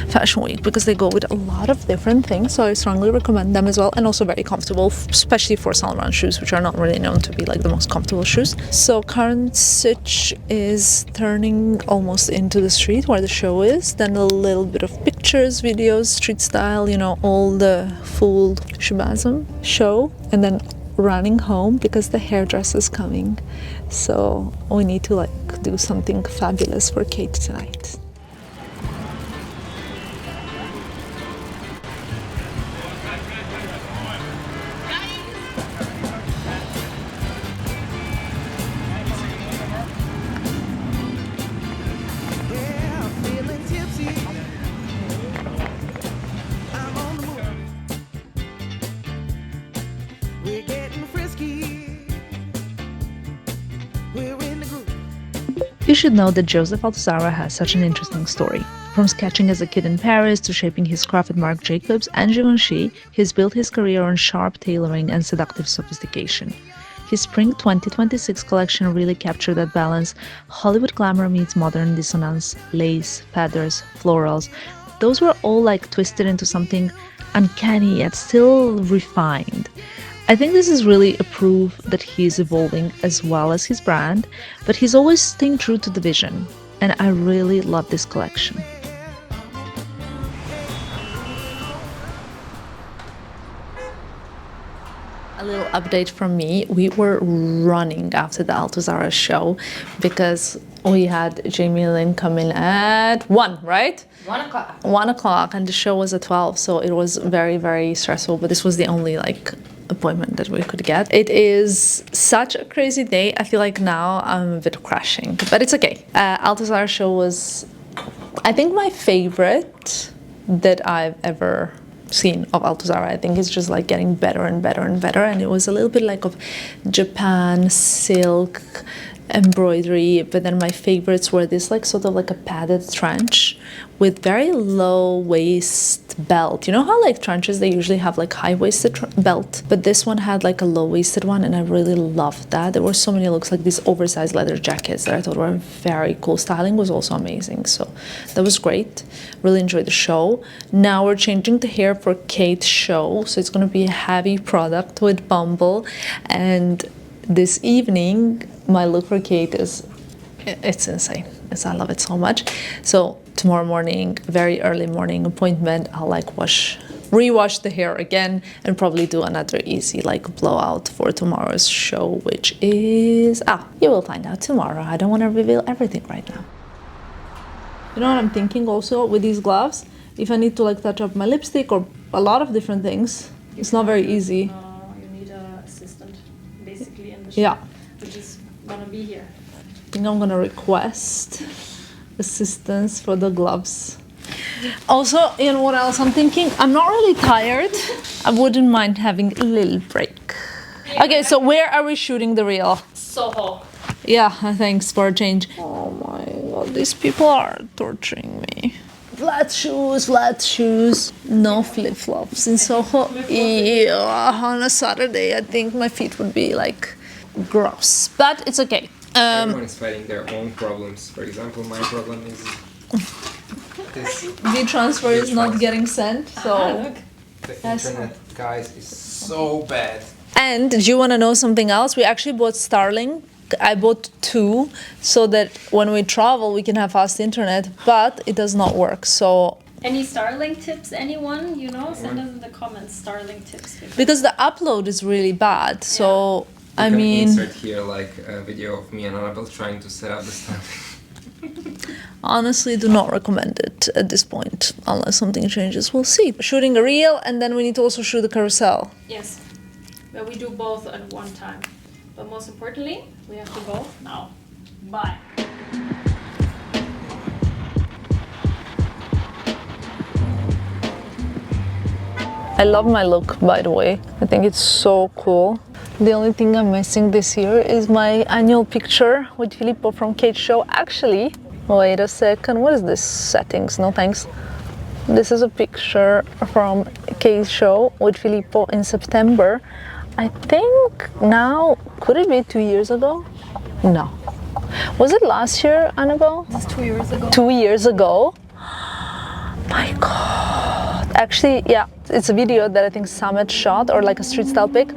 fashion week because they go with a lot of different things. So I strongly recommend them as well, and also very comfortable, especially for Saint Laurent shoes, which are not really known to be like the most comfortable shoes. So current sitch is turning almost into the street where the show is. Then a little bit of pictures, videos, street style, you know, all the full shebasm show, and then running home because the hairdresser is coming. So we need to like do something fabulous for Kate tonight. You should know that Joseph Altuzarra has such an interesting story. From sketching as a kid in Paris to shaping his craft at Marc Jacobs and Givenchy, he's built his career on sharp tailoring and seductive sophistication. His Spring 2026 collection really captured that balance. Hollywood glamour meets modern dissonance, lace, feathers, florals. Those were all like twisted into something uncanny yet still refined. I think this is really a proof that he's evolving as well as his brand, but he's always staying true to the vision, and I really love this collection. A little update from me. We were running after the Altuzarra show because we had Jamie and Ling come in at 1, right? 1 o'clock. 1 o'clock, and the show was at 12, so it was very, very stressful, but this was the only like appointment that we could get. It is such a crazy day. I feel like now I'm a bit crashing, but it's okay. Altuzarra show was, I think, my favorite that I've ever scene of Altuzarra. I think it's just like getting better and better and better. And it was a little bit like of Japan silk embroidery, but then my favorites were this like sort of like a padded trench with very low waist belt. You know how like trenches, they usually have like high-waisted belt, but this one had like a low-waisted one, and I really loved that. There were so many looks, like these oversized leather jackets that I thought were very cool. Styling was also amazing, so that was great. Really enjoyed the show. Now we're changing the hair for Khaite Show, so it's going to be a heavy product with Bumble, and this evening my look for Khaite is, it's insane. I love it so much. So tomorrow morning, very early morning appointment, I'll like rewash the hair again and probably do another easy like blowout for tomorrow's show, which is, you will find out tomorrow. I don't want to reveal everything right now. You know what I'm thinking also with these gloves? If I need to like touch up my lipstick or a lot of different things, it's not very easy. You need an assistant basically in the show, Yeah. which is gonna be here. I think I'm gonna request assistance for the gloves. Also, you know what else I'm thinking? I'm not really tired. I wouldn't mind having a little break. Okay, so where are we shooting the reel? Soho. Yeah, thanks for a change. Oh my god, these people are torturing me. Flat shoes, no flip-flops in Soho. Yeah, on a Saturday, I think my feet would be like gross, but it's okay. Everyone is fighting their own problems. For example, my problem is this. The transfer is not getting sent, so The internet, guys, is so bad. And do you want to know something else? We actually bought Starlink. I bought 2 so that when we travel we can have fast internet, but it does not work. So Any Starlink tips, anyone? You know, send us in the comments Starlink tips. because the upload is really bad, so You I can mean, insert here like a video of me and Annabelle trying to set up the stuff. honestly, do not recommend it at this point unless something changes. We'll see. Shooting a reel, and then we need to also shoot the carousel. Yes, but we do both at one time. But most importantly, we have to go now. Bye. I love my look, by the way. I think it's so cool. The only thing I'm missing this year is my annual picture with Filippo from Khaite Show. Actually, wait a second, what is this? Settings, no thanks. This is a picture from Khaite Show with Filippo in September. I think now, could it be 2 years ago? No. Was it last year, Annabelle? It's 2 years ago. 2 years ago? My god. Actually, yeah, it's a video that I think Samet shot, or like a street style pic.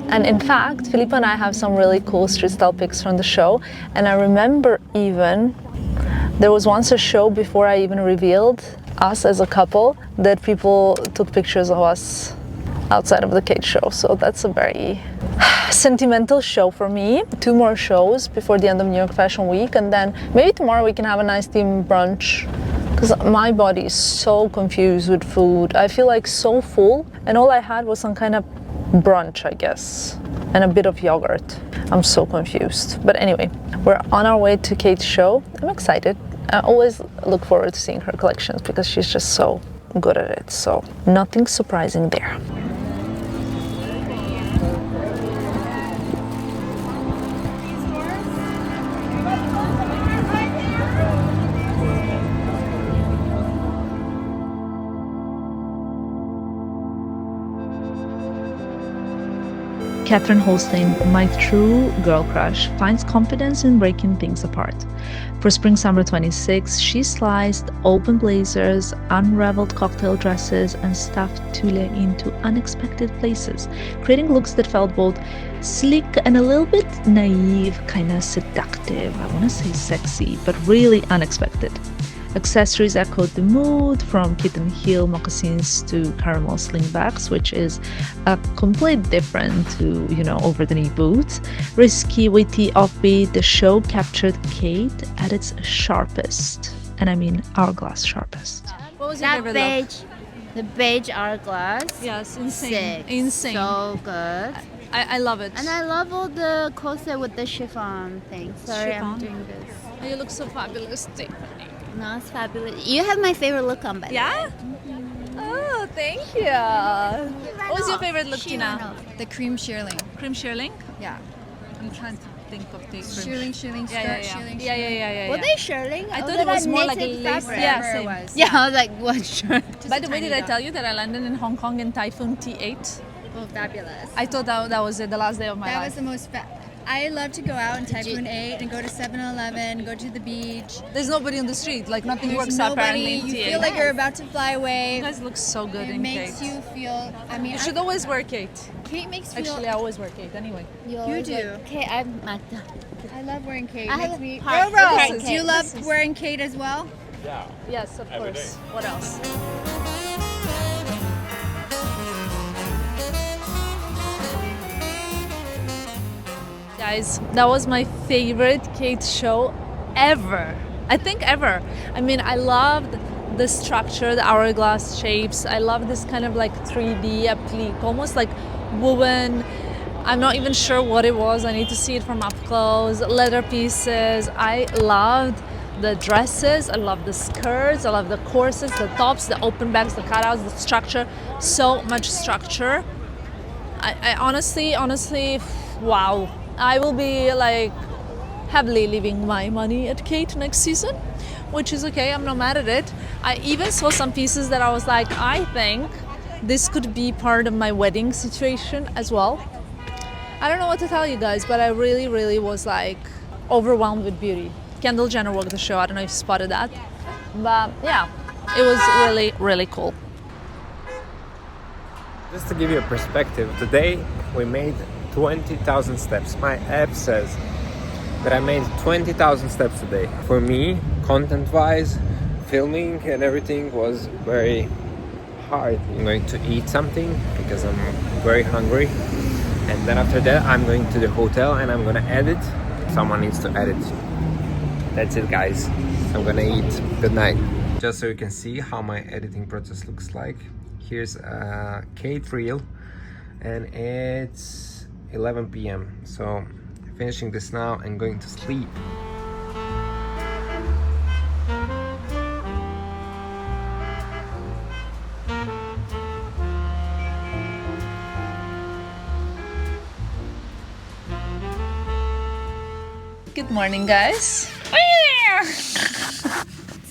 And in fact, Filippo and I have some really cool street style pics from the show. And I remember even, there was once a show before I even revealed us as a couple that people took pictures of us outside of the Khaite Show. So that's a very sentimental show for me. 2 more shows before the end of New York Fashion Week, and then maybe tomorrow we can have a nice team brunch, because my body is so confused with food. I feel like so full, and all I had was some kind of brunch, I guess, and a bit of yogurt. I'm so confused. But anyway, we're on our way to Khaite Show. I'm excited. I always look forward to seeing her collections because she's just so good at it. So nothing surprising there. Catherine Holstein, my true girl crush, finds confidence in breaking things apart. For Spring/Summer 26, she sliced open blazers, unraveled cocktail dresses, and stuffed tulle into unexpected places, creating looks that felt both sleek and a little bit naive, kind of seductive. I want to say sexy, but really unexpected. Accessories echoed the mood, from kitten heel moccasins to caramel slingbacks, which is a complete different to, over-the-knee boots. Risky, witty, offbeat, the show captured Khaite at its sharpest. And I mean hourglass sharpest. What was your favorite beige look? The beige hourglass. Yes, insane. Sick. Insane. So good. I love it. And I love all the corset with the chiffon thing. Sorry, I'm doing this. Oh, you look so fabulous, Tiffany. No, it's fabulous. You have my favorite look on, by the way. Yeah? Oh, Oh, thank you. What was your favorite look, Tina? The cream shearling. Cream shearling? Yeah. I'm trying to think of the Shearling skirt, shearling. Yeah. Were they shearling? I Or thought was it was that more like a knitted lace. fabric? Yeah, Whatever it same. was. Yeah, I was like, what shirt? By the way, did I tell you that I landed in Hong Kong in Typhoon T8? Oh, fabulous. I thought that was it, the last day of my That life. was the most I love to go out in Typhoon 8 and go to 7-Eleven, go to the beach. There's nobody on the street, like nothing There's works nobody, apparently in you T8. feel like you're about to fly away. You guys look so good It in makes Kate. you feel, I mean, You should always wear Kate. Kate makes me Actually, I always wear Kate anyway. You do. Okay, I'm Magda. I love wearing Kate. I Makes have me heart Roro, for do you Kate. love wearing Kate as well? Yeah. Yes, of Every course. day. What else? Guys, that was my favorite Kate show ever. I think ever. I mean, I loved the structure, the hourglass shapes. I love this kind of like 3D applique, almost like woven. I'm not even sure what it was. I need to see it from up close. Leather pieces. I loved the dresses. I love the skirts. I love the corsets, the tops, the open backs, the cutouts, the structure. So much structure. I honestly, wow. I will be like heavily leaving my money at Kate next season, which is okay. I'm not mad at it. I even saw some pieces that I was like, I think this could be part of my wedding situation as well. I don't know what to tell you guys, but I really was like overwhelmed with beauty. Kendall Jenner walked the show. I don't know if you spotted that, but yeah, it was really cool. Just to give you a perspective, today we made 20,000 steps. My app says that I made 20,000 steps today. For me, content-wise, filming and everything was very hard. I'm going to eat something because I'm very hungry. And then after that, I'm going to the hotel and I'm gonna edit. Someone needs to edit. That's it, guys. I'm gonna eat. Good night. Just so you can see how my editing process looks like. Here's a Kate reel and it's 11 p.m. So finishing this now and going to sleep. Good morning, guys.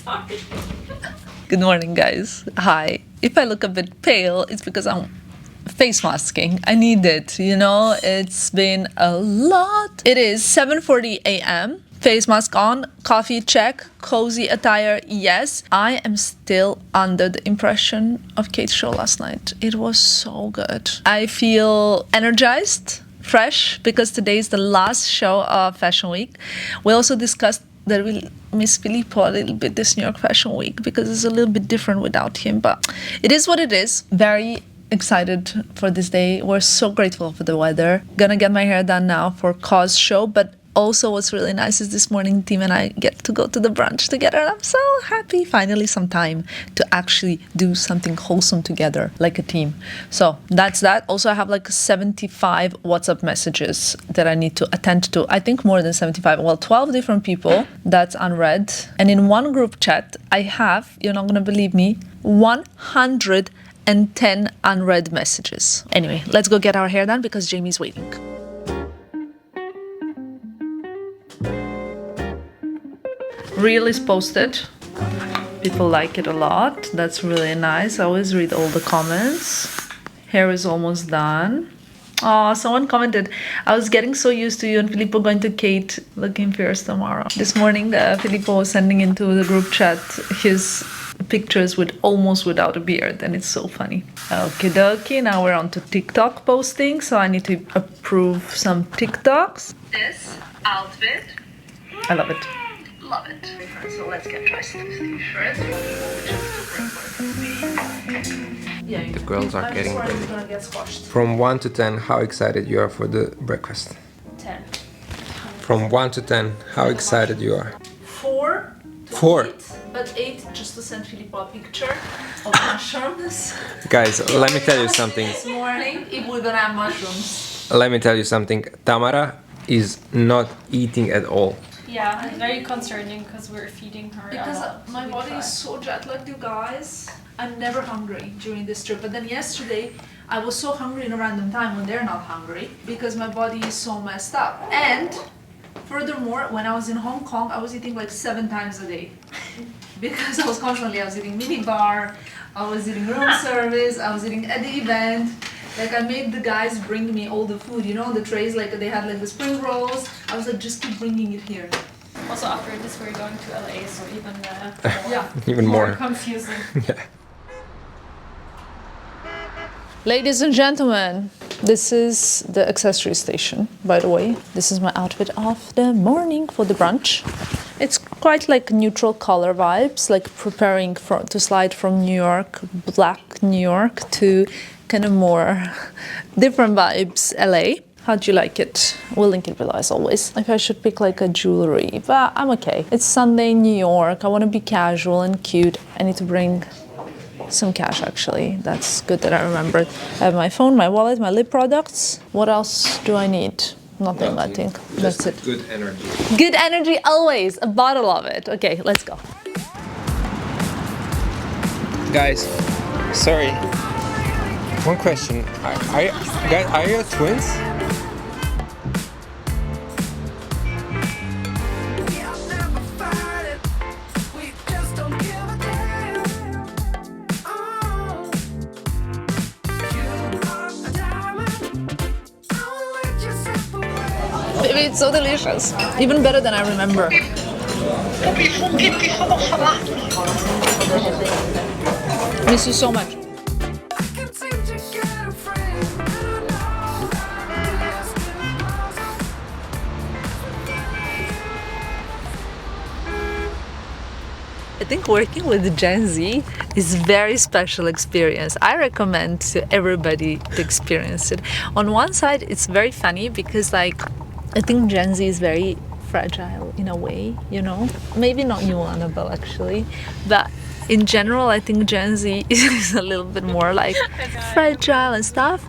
Sorry. Good morning, guys. Hi. If I look a bit pale, it's because I'm face masking. I need it, you know, it's been a lot. It is 7:40 a.m. Face mask on, coffee check, cozy attire, yes. I am still under the impression of Kate's show last night. It was so good. I feel energized, fresh, because today is the last show of Fashion Week. We also discussed that we'll miss Filippo a little bit this New York Fashion Week because it's a little bit different without him, but it is what it is. Very excited for this day. We're so grateful for the weather. Gonna get my hair done now for COS Show, but also what's really nice is this morning Tim and I get to go to the brunch together and I'm so happy. Finally some time to actually do something wholesome together like a team. So that's that. Also I have like 75 WhatsApp messages that I need to attend to. I think more than 75, well 12 different people that's unread. And in one group chat I have, you're not gonna believe me, 110 unread messages. Anyway, let's go get our hair done because Jamie's waiting. Reel is posted. People like it a lot. That's really nice. I always read all the comments. Hair is almost done. Oh, someone commented, I was getting so used to you and Filippo going to Kate looking fierce tomorrow. This morning, Filippo was sending into the group chat his pictures with almost without a beard, and it's so funny. Okie dokie, now we're on to TikTok posting, so I need to approve some TikToks. This outfit, I love it. Love it. So let's get dressed. T-shirts. The girls are getting ready. Get squashed. From 1 to 10, how excited you are for the breakfast? 10. From 1 to 10, how excited you are? 4. 4. 8, but 8 just to send Filippo a picture of mushrooms. Guys, let me tell you something. This morning, if we're gonna have mushrooms. Let me tell you something. Tamara is not eating at all. Yeah, it's very concerning because we're feeding her. Because a lot. my We body try. is so jet lagged, you guys. I'm never hungry during this trip. But then yesterday, I was so hungry in a random time when they're not hungry because my body is so messed up. And furthermore, when I was in Hong Kong, I was eating like 7 times a day. Because I was eating mini bar, I was eating room service, I was eating at the event. Like I made the guys bring me all the food, you know, the trays, like they had like the spring rolls. I was like, just keep bringing it here. Also after this we're going to LA, so even Yeah. Even more. confusing. Yeah. Ladies and gentlemen, this is the accessory station, by the way. This is my outfit of the morning for the brunch. It's quite like neutral color vibes, like preparing to slide from New York, black New York, to kind of more different vibes, LA. How do you like it? We'll link it below as always. If I should pick like a jewelry, but I'm okay. It's Sunday in New York. I want to be casual and cute. I need to bring some cash actually. That's good that I remembered. I have my phone, my wallet, my lip products. What else do I need? Nothing, I think. That's it. Good energy. Good energy always. A bottle of it. Okay, let's go. Guys, sorry. One question. Are you twins? Baby, it's so delicious. Even better than I remember. Miss you so much. I think working with Gen Z is a very special experience. I recommend to everybody to experience it. On one side, it's very funny because like I think Gen Z is very fragile in a way, you know? Maybe not you, Annabelle, actually, but in general, I think Gen Z is a little bit more like fragile and stuff,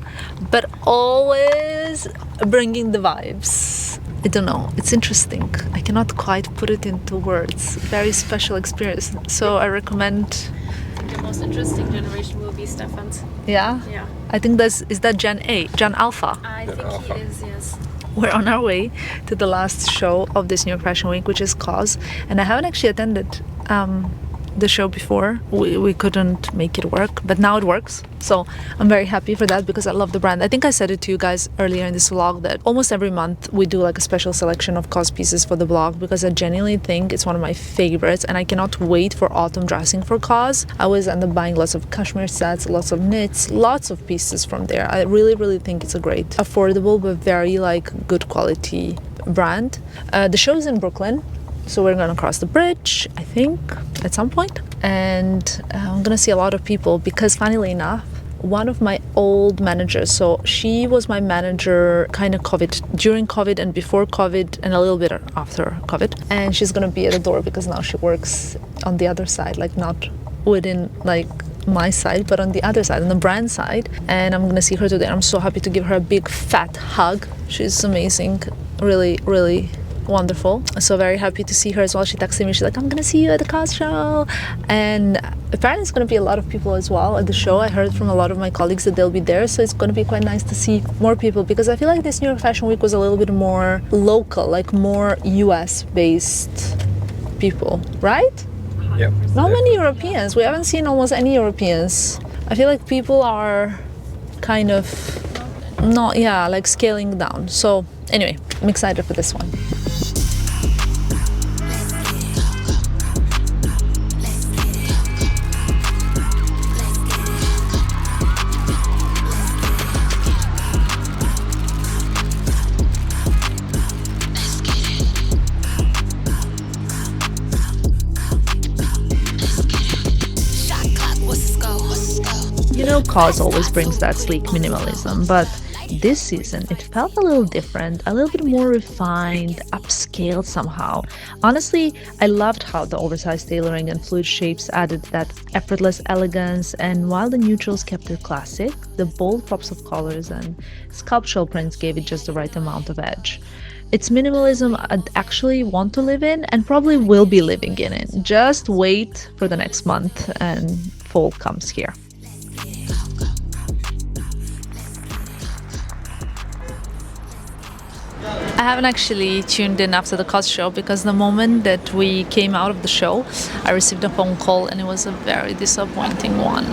but always bringing the vibes. I don't know, it's interesting. I cannot quite put it into words. Very special experience. So I recommend. The most interesting generation will be Stefan's. Yeah? Yeah. I think is that Gen A, Gen Alpha? I think he is, yes. We're on our way to the last show of this New York Fashion Week, which is COS, and I haven't actually attended the show before. We couldn't make it work, but now it works. So I'm very happy for that because I love the brand. I think I said it to you guys earlier in this vlog that almost every month we do like a special selection of COS pieces for the blog because I genuinely think it's one of my favorites and I cannot wait for autumn dressing for COS. I always end up buying lots of cashmere sets, lots of knits, lots of pieces from there. I really think it's a great, affordable but very like good quality brand. The show is in Brooklyn. So we're gonna cross the bridge, I think, at some point. And I'm gonna see a lot of people because funnily enough, one of my old managers, so she was my manager kind of during COVID and before COVID and a little bit after COVID. And she's gonna be at the door because now she works on the other side, like not within like my side, but on the other side, on the brand side. And I'm gonna see her today. I'm so happy to give her a big fat hug. She's amazing, really wonderful. So very happy to see her as well. She texted me, she's like, I'm gonna see you at the COS show. And apparently it's gonna be a lot of people as well at the show. I heard from a lot of my colleagues that they'll be there, so it's gonna be quite nice to see more people because I feel like this New York Fashion Week was a little bit more local, like more US based people, right? Yep. Not many Europeans. We haven't seen almost any Europeans. I feel like people are kind of not, yeah, like scaling down. So anyway, I'm excited for this one. You know, COS always brings that sleek minimalism, but this season it felt a little different, a little bit more refined, upscaled somehow. Honestly, I loved how the oversized tailoring and fluid shapes added that effortless elegance, and while the neutrals kept it classic, the bold pops of colors and sculptural prints gave it just the right amount of edge. It's minimalism I'd actually want to live in and probably will be living in it. Just wait for the next month and fall comes here. I haven't actually tuned in after the COS show because the moment that we came out of the show, I received a phone call and it was a very disappointing one.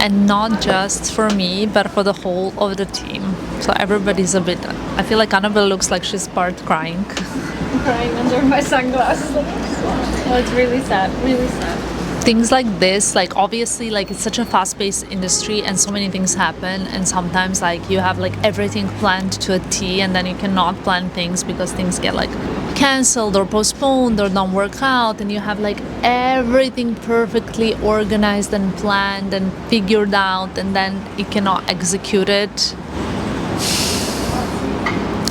And not just for me, but for the whole of the team. So everybody's a bit, I feel like Annabelle looks like she's part crying. I'm crying under my sunglasses. Oh, it's really sad, really sad. Things like this, like obviously like it's such a fast-paced industry and so many things happen, and sometimes like you have like everything planned to a T and then you cannot plan things because things get like cancelled or postponed or don't work out, and you have like everything perfectly organized and planned and figured out and then you cannot execute it.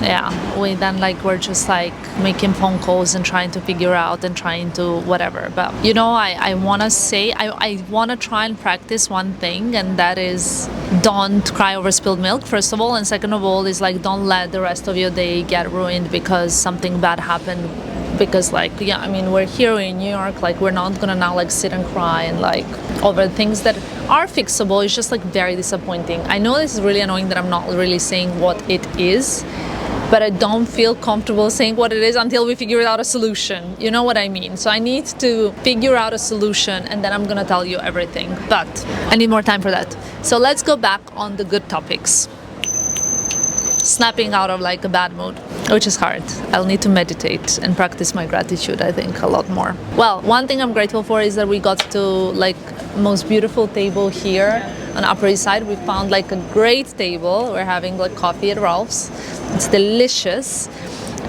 Yeah, we're just like making phone calls and trying to figure out and trying to whatever. But you know, I want to say, I want to try and practice one thing, and that is don't cry over spilled milk, first of all. And second of all is like, don't let the rest of your day get ruined because something bad happened. Because like, yeah, I mean, we're here in New York, like we're not gonna now like sit and cry and like over things that are fixable. It's just like very disappointing. I know this is really annoying that I'm not really saying what it is, but I don't feel comfortable saying what it is until we figure out a solution. You know what I mean? So I need to figure out a solution and then I'm gonna tell you everything. But I need more time for that. So let's go back on the good topics. Snapping out of like a bad mood, which is hard. I'll need to meditate and practice my gratitude, I think, a lot more. Well, one thing I'm grateful for is that we got to like most beautiful table here on Upper East Side. We found like a great table. We're having like coffee at Ralph's. It's delicious.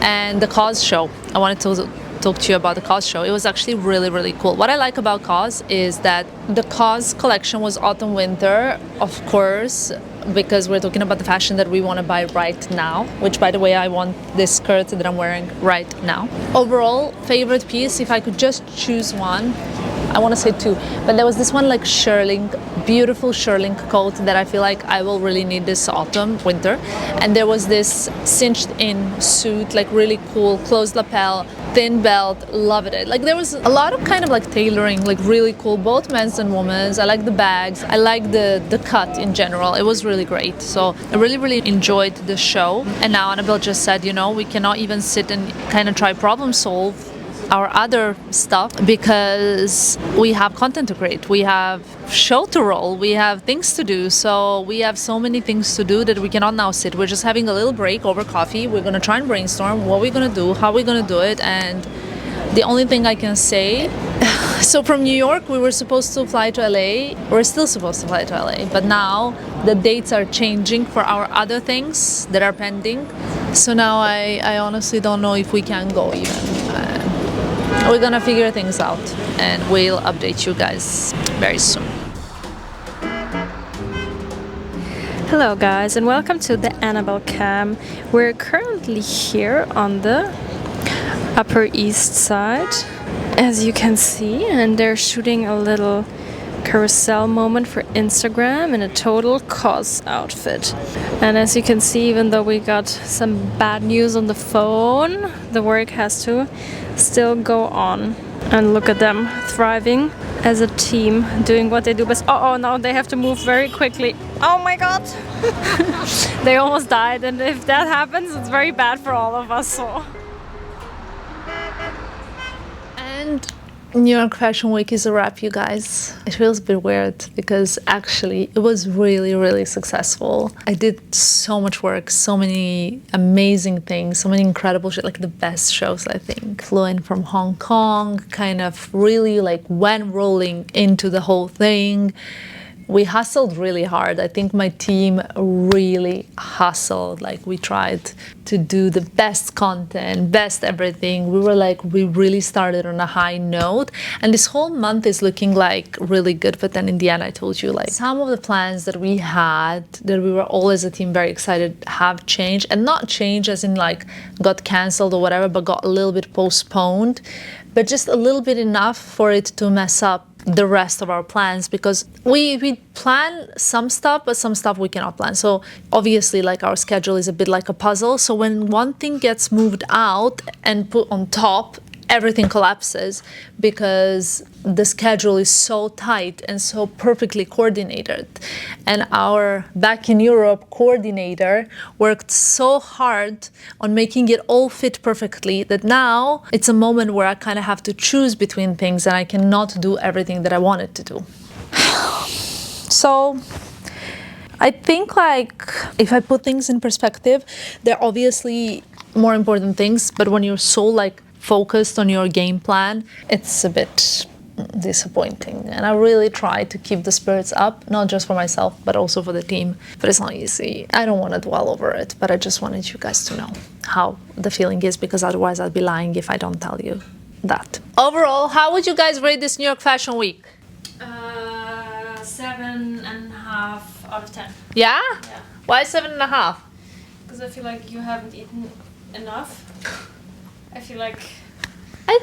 And the COS show. I wanted to talk to you about the COS show. It was actually really, really cool. What I like about COS is that the COS collection was autumn winter, of course, because we're talking about the fashion that we want to buy right now, which by the way, I want this skirt that I'm wearing right now. Overall, favorite piece, if I could just choose one, I want to say two, but there was this one like shearling, beautiful shearling coat that I feel like I will really need this autumn, winter. And there was this cinched in suit, like really cool, closed lapel, thin belt, loved it. Like there was a lot of kind of like tailoring, like really cool, both men's and women's. I like the bags, I like the cut in general. It was really great. So I really, really enjoyed the show. And now Annabelle just said, you know, we cannot even sit and kind of try problem solve our other stuff because we have content to create, we have show to roll, we have things to do. So we have so many things to do that we cannot now sit. We're just having a little break over coffee. We're gonna try and brainstorm what we're gonna do, how we're gonna do it. And the only thing I can say, so from New York we were supposed to fly to LA, we're still supposed to fly to LA, but now the dates are changing for our other things that are pending. So now I honestly don't know if we can go even. We're gonna figure things out and we'll update you guys very soon. Hello guys and welcome to the Annabelle Cam. We're currently here on the Upper East Side, as you can see, and they're shooting a little carousel moment for Instagram in a total COS outfit. And as you can see, even though we got some bad news on the phone, the work has to still go on. And look at them thriving as a team, doing what they do best. Oh no, they have to move very quickly. Oh my god! They almost died, and if that happens, it's very bad for all of us. So. And New York Fashion Week is a wrap, you guys. It feels a bit weird because actually it was really, really successful. I did so much work, so many amazing things, so many incredible shit, like the best shows, I think. Flew in from Hong Kong, kind of really like went rolling into the whole thing. We hustled really hard. I think my team really hustled. Like we tried to do the best content, best everything. We really started on a high note. And this whole month is looking like really good. But then in the end, I told you like some of the plans that we had, that we were all as a team very excited have changed. And not changed as in like got canceled or whatever, but got a little bit postponed. But just a little bit enough for it to mess up the rest of our plans, because we plan some stuff, but some stuff we cannot plan. So obviously, like, our schedule is a bit like a puzzle. So when one thing gets moved out and put on top, everything collapses, because the schedule is so tight and so perfectly coordinated. And our back in Europe coordinator worked so hard on making it all fit perfectly that now it's a moment where I kind of have to choose between things and I cannot do everything that I wanted to do. So I think, like, if I put things in perspective, they're obviously more important things, but when you're so, like, focused on your game plan, it's a bit disappointing. And I really try to keep the spirits up, not just for myself, but also for the team. But it's not easy. I don't want to dwell over it, but I just wanted you guys to know how the feeling is, because otherwise I'd be lying if I don't tell you that. Overall, how would you guys rate this New York Fashion Week? 7.5 out of 10. Yeah? Yeah. Why 7.5? Because I feel like you haven't eaten enough. I feel like... I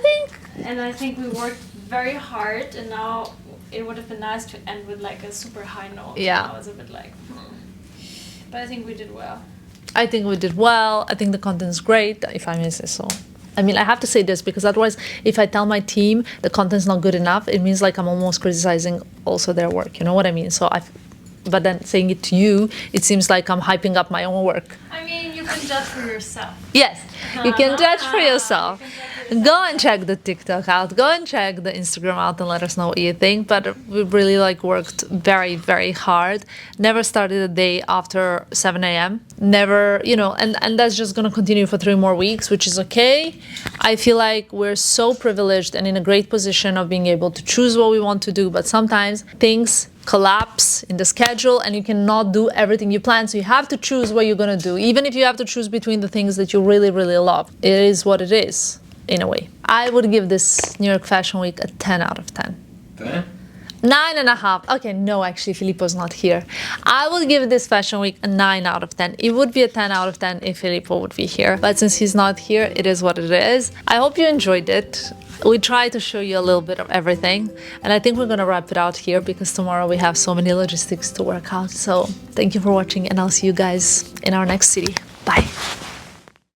think we worked very hard, and now it would have been nice to end with, like, a super high note. Yeah. I was a bit like, But I think we did well. I think we did well. I think the content's great, if I may say so. I mean, I have to say this, because otherwise, if I tell my team the content's not good enough, it means like I'm almost criticizing also their work. You know what I mean? But then saying it to you, it seems like I'm hyping up my own work. I mean, you can judge for yourself. Yes, you can judge for yourself. Go and check the TikTok out. Go and check the Instagram out and let us know what you think. But we really, like, worked very, very hard. Never started a day after 7 a.m. Never, you know, and that's just going to continue for 3 more weeks, which is okay. I feel like we're so privileged and in a great position of being able to choose what we want to do. But sometimes things collapse in the schedule and you cannot do everything you plan, so you have to choose what you're going to do, even if you have to choose between the things that you really, really love. It is what it is, in a way. I would give this New York Fashion Week a 10 out of 10. 10? 9.5. Okay, no, actually, Filippo's not here. I would give this Fashion Week a 9 out of 10. It would be a 10 out of 10 if Filippo would be here. But since he's not here, it is what it is. I hope you enjoyed it. We try to show you a little bit of everything. And I think we're going to wrap it out here, because tomorrow we have so many logistics to work out. So thank you for watching, and I'll see you guys in our next city.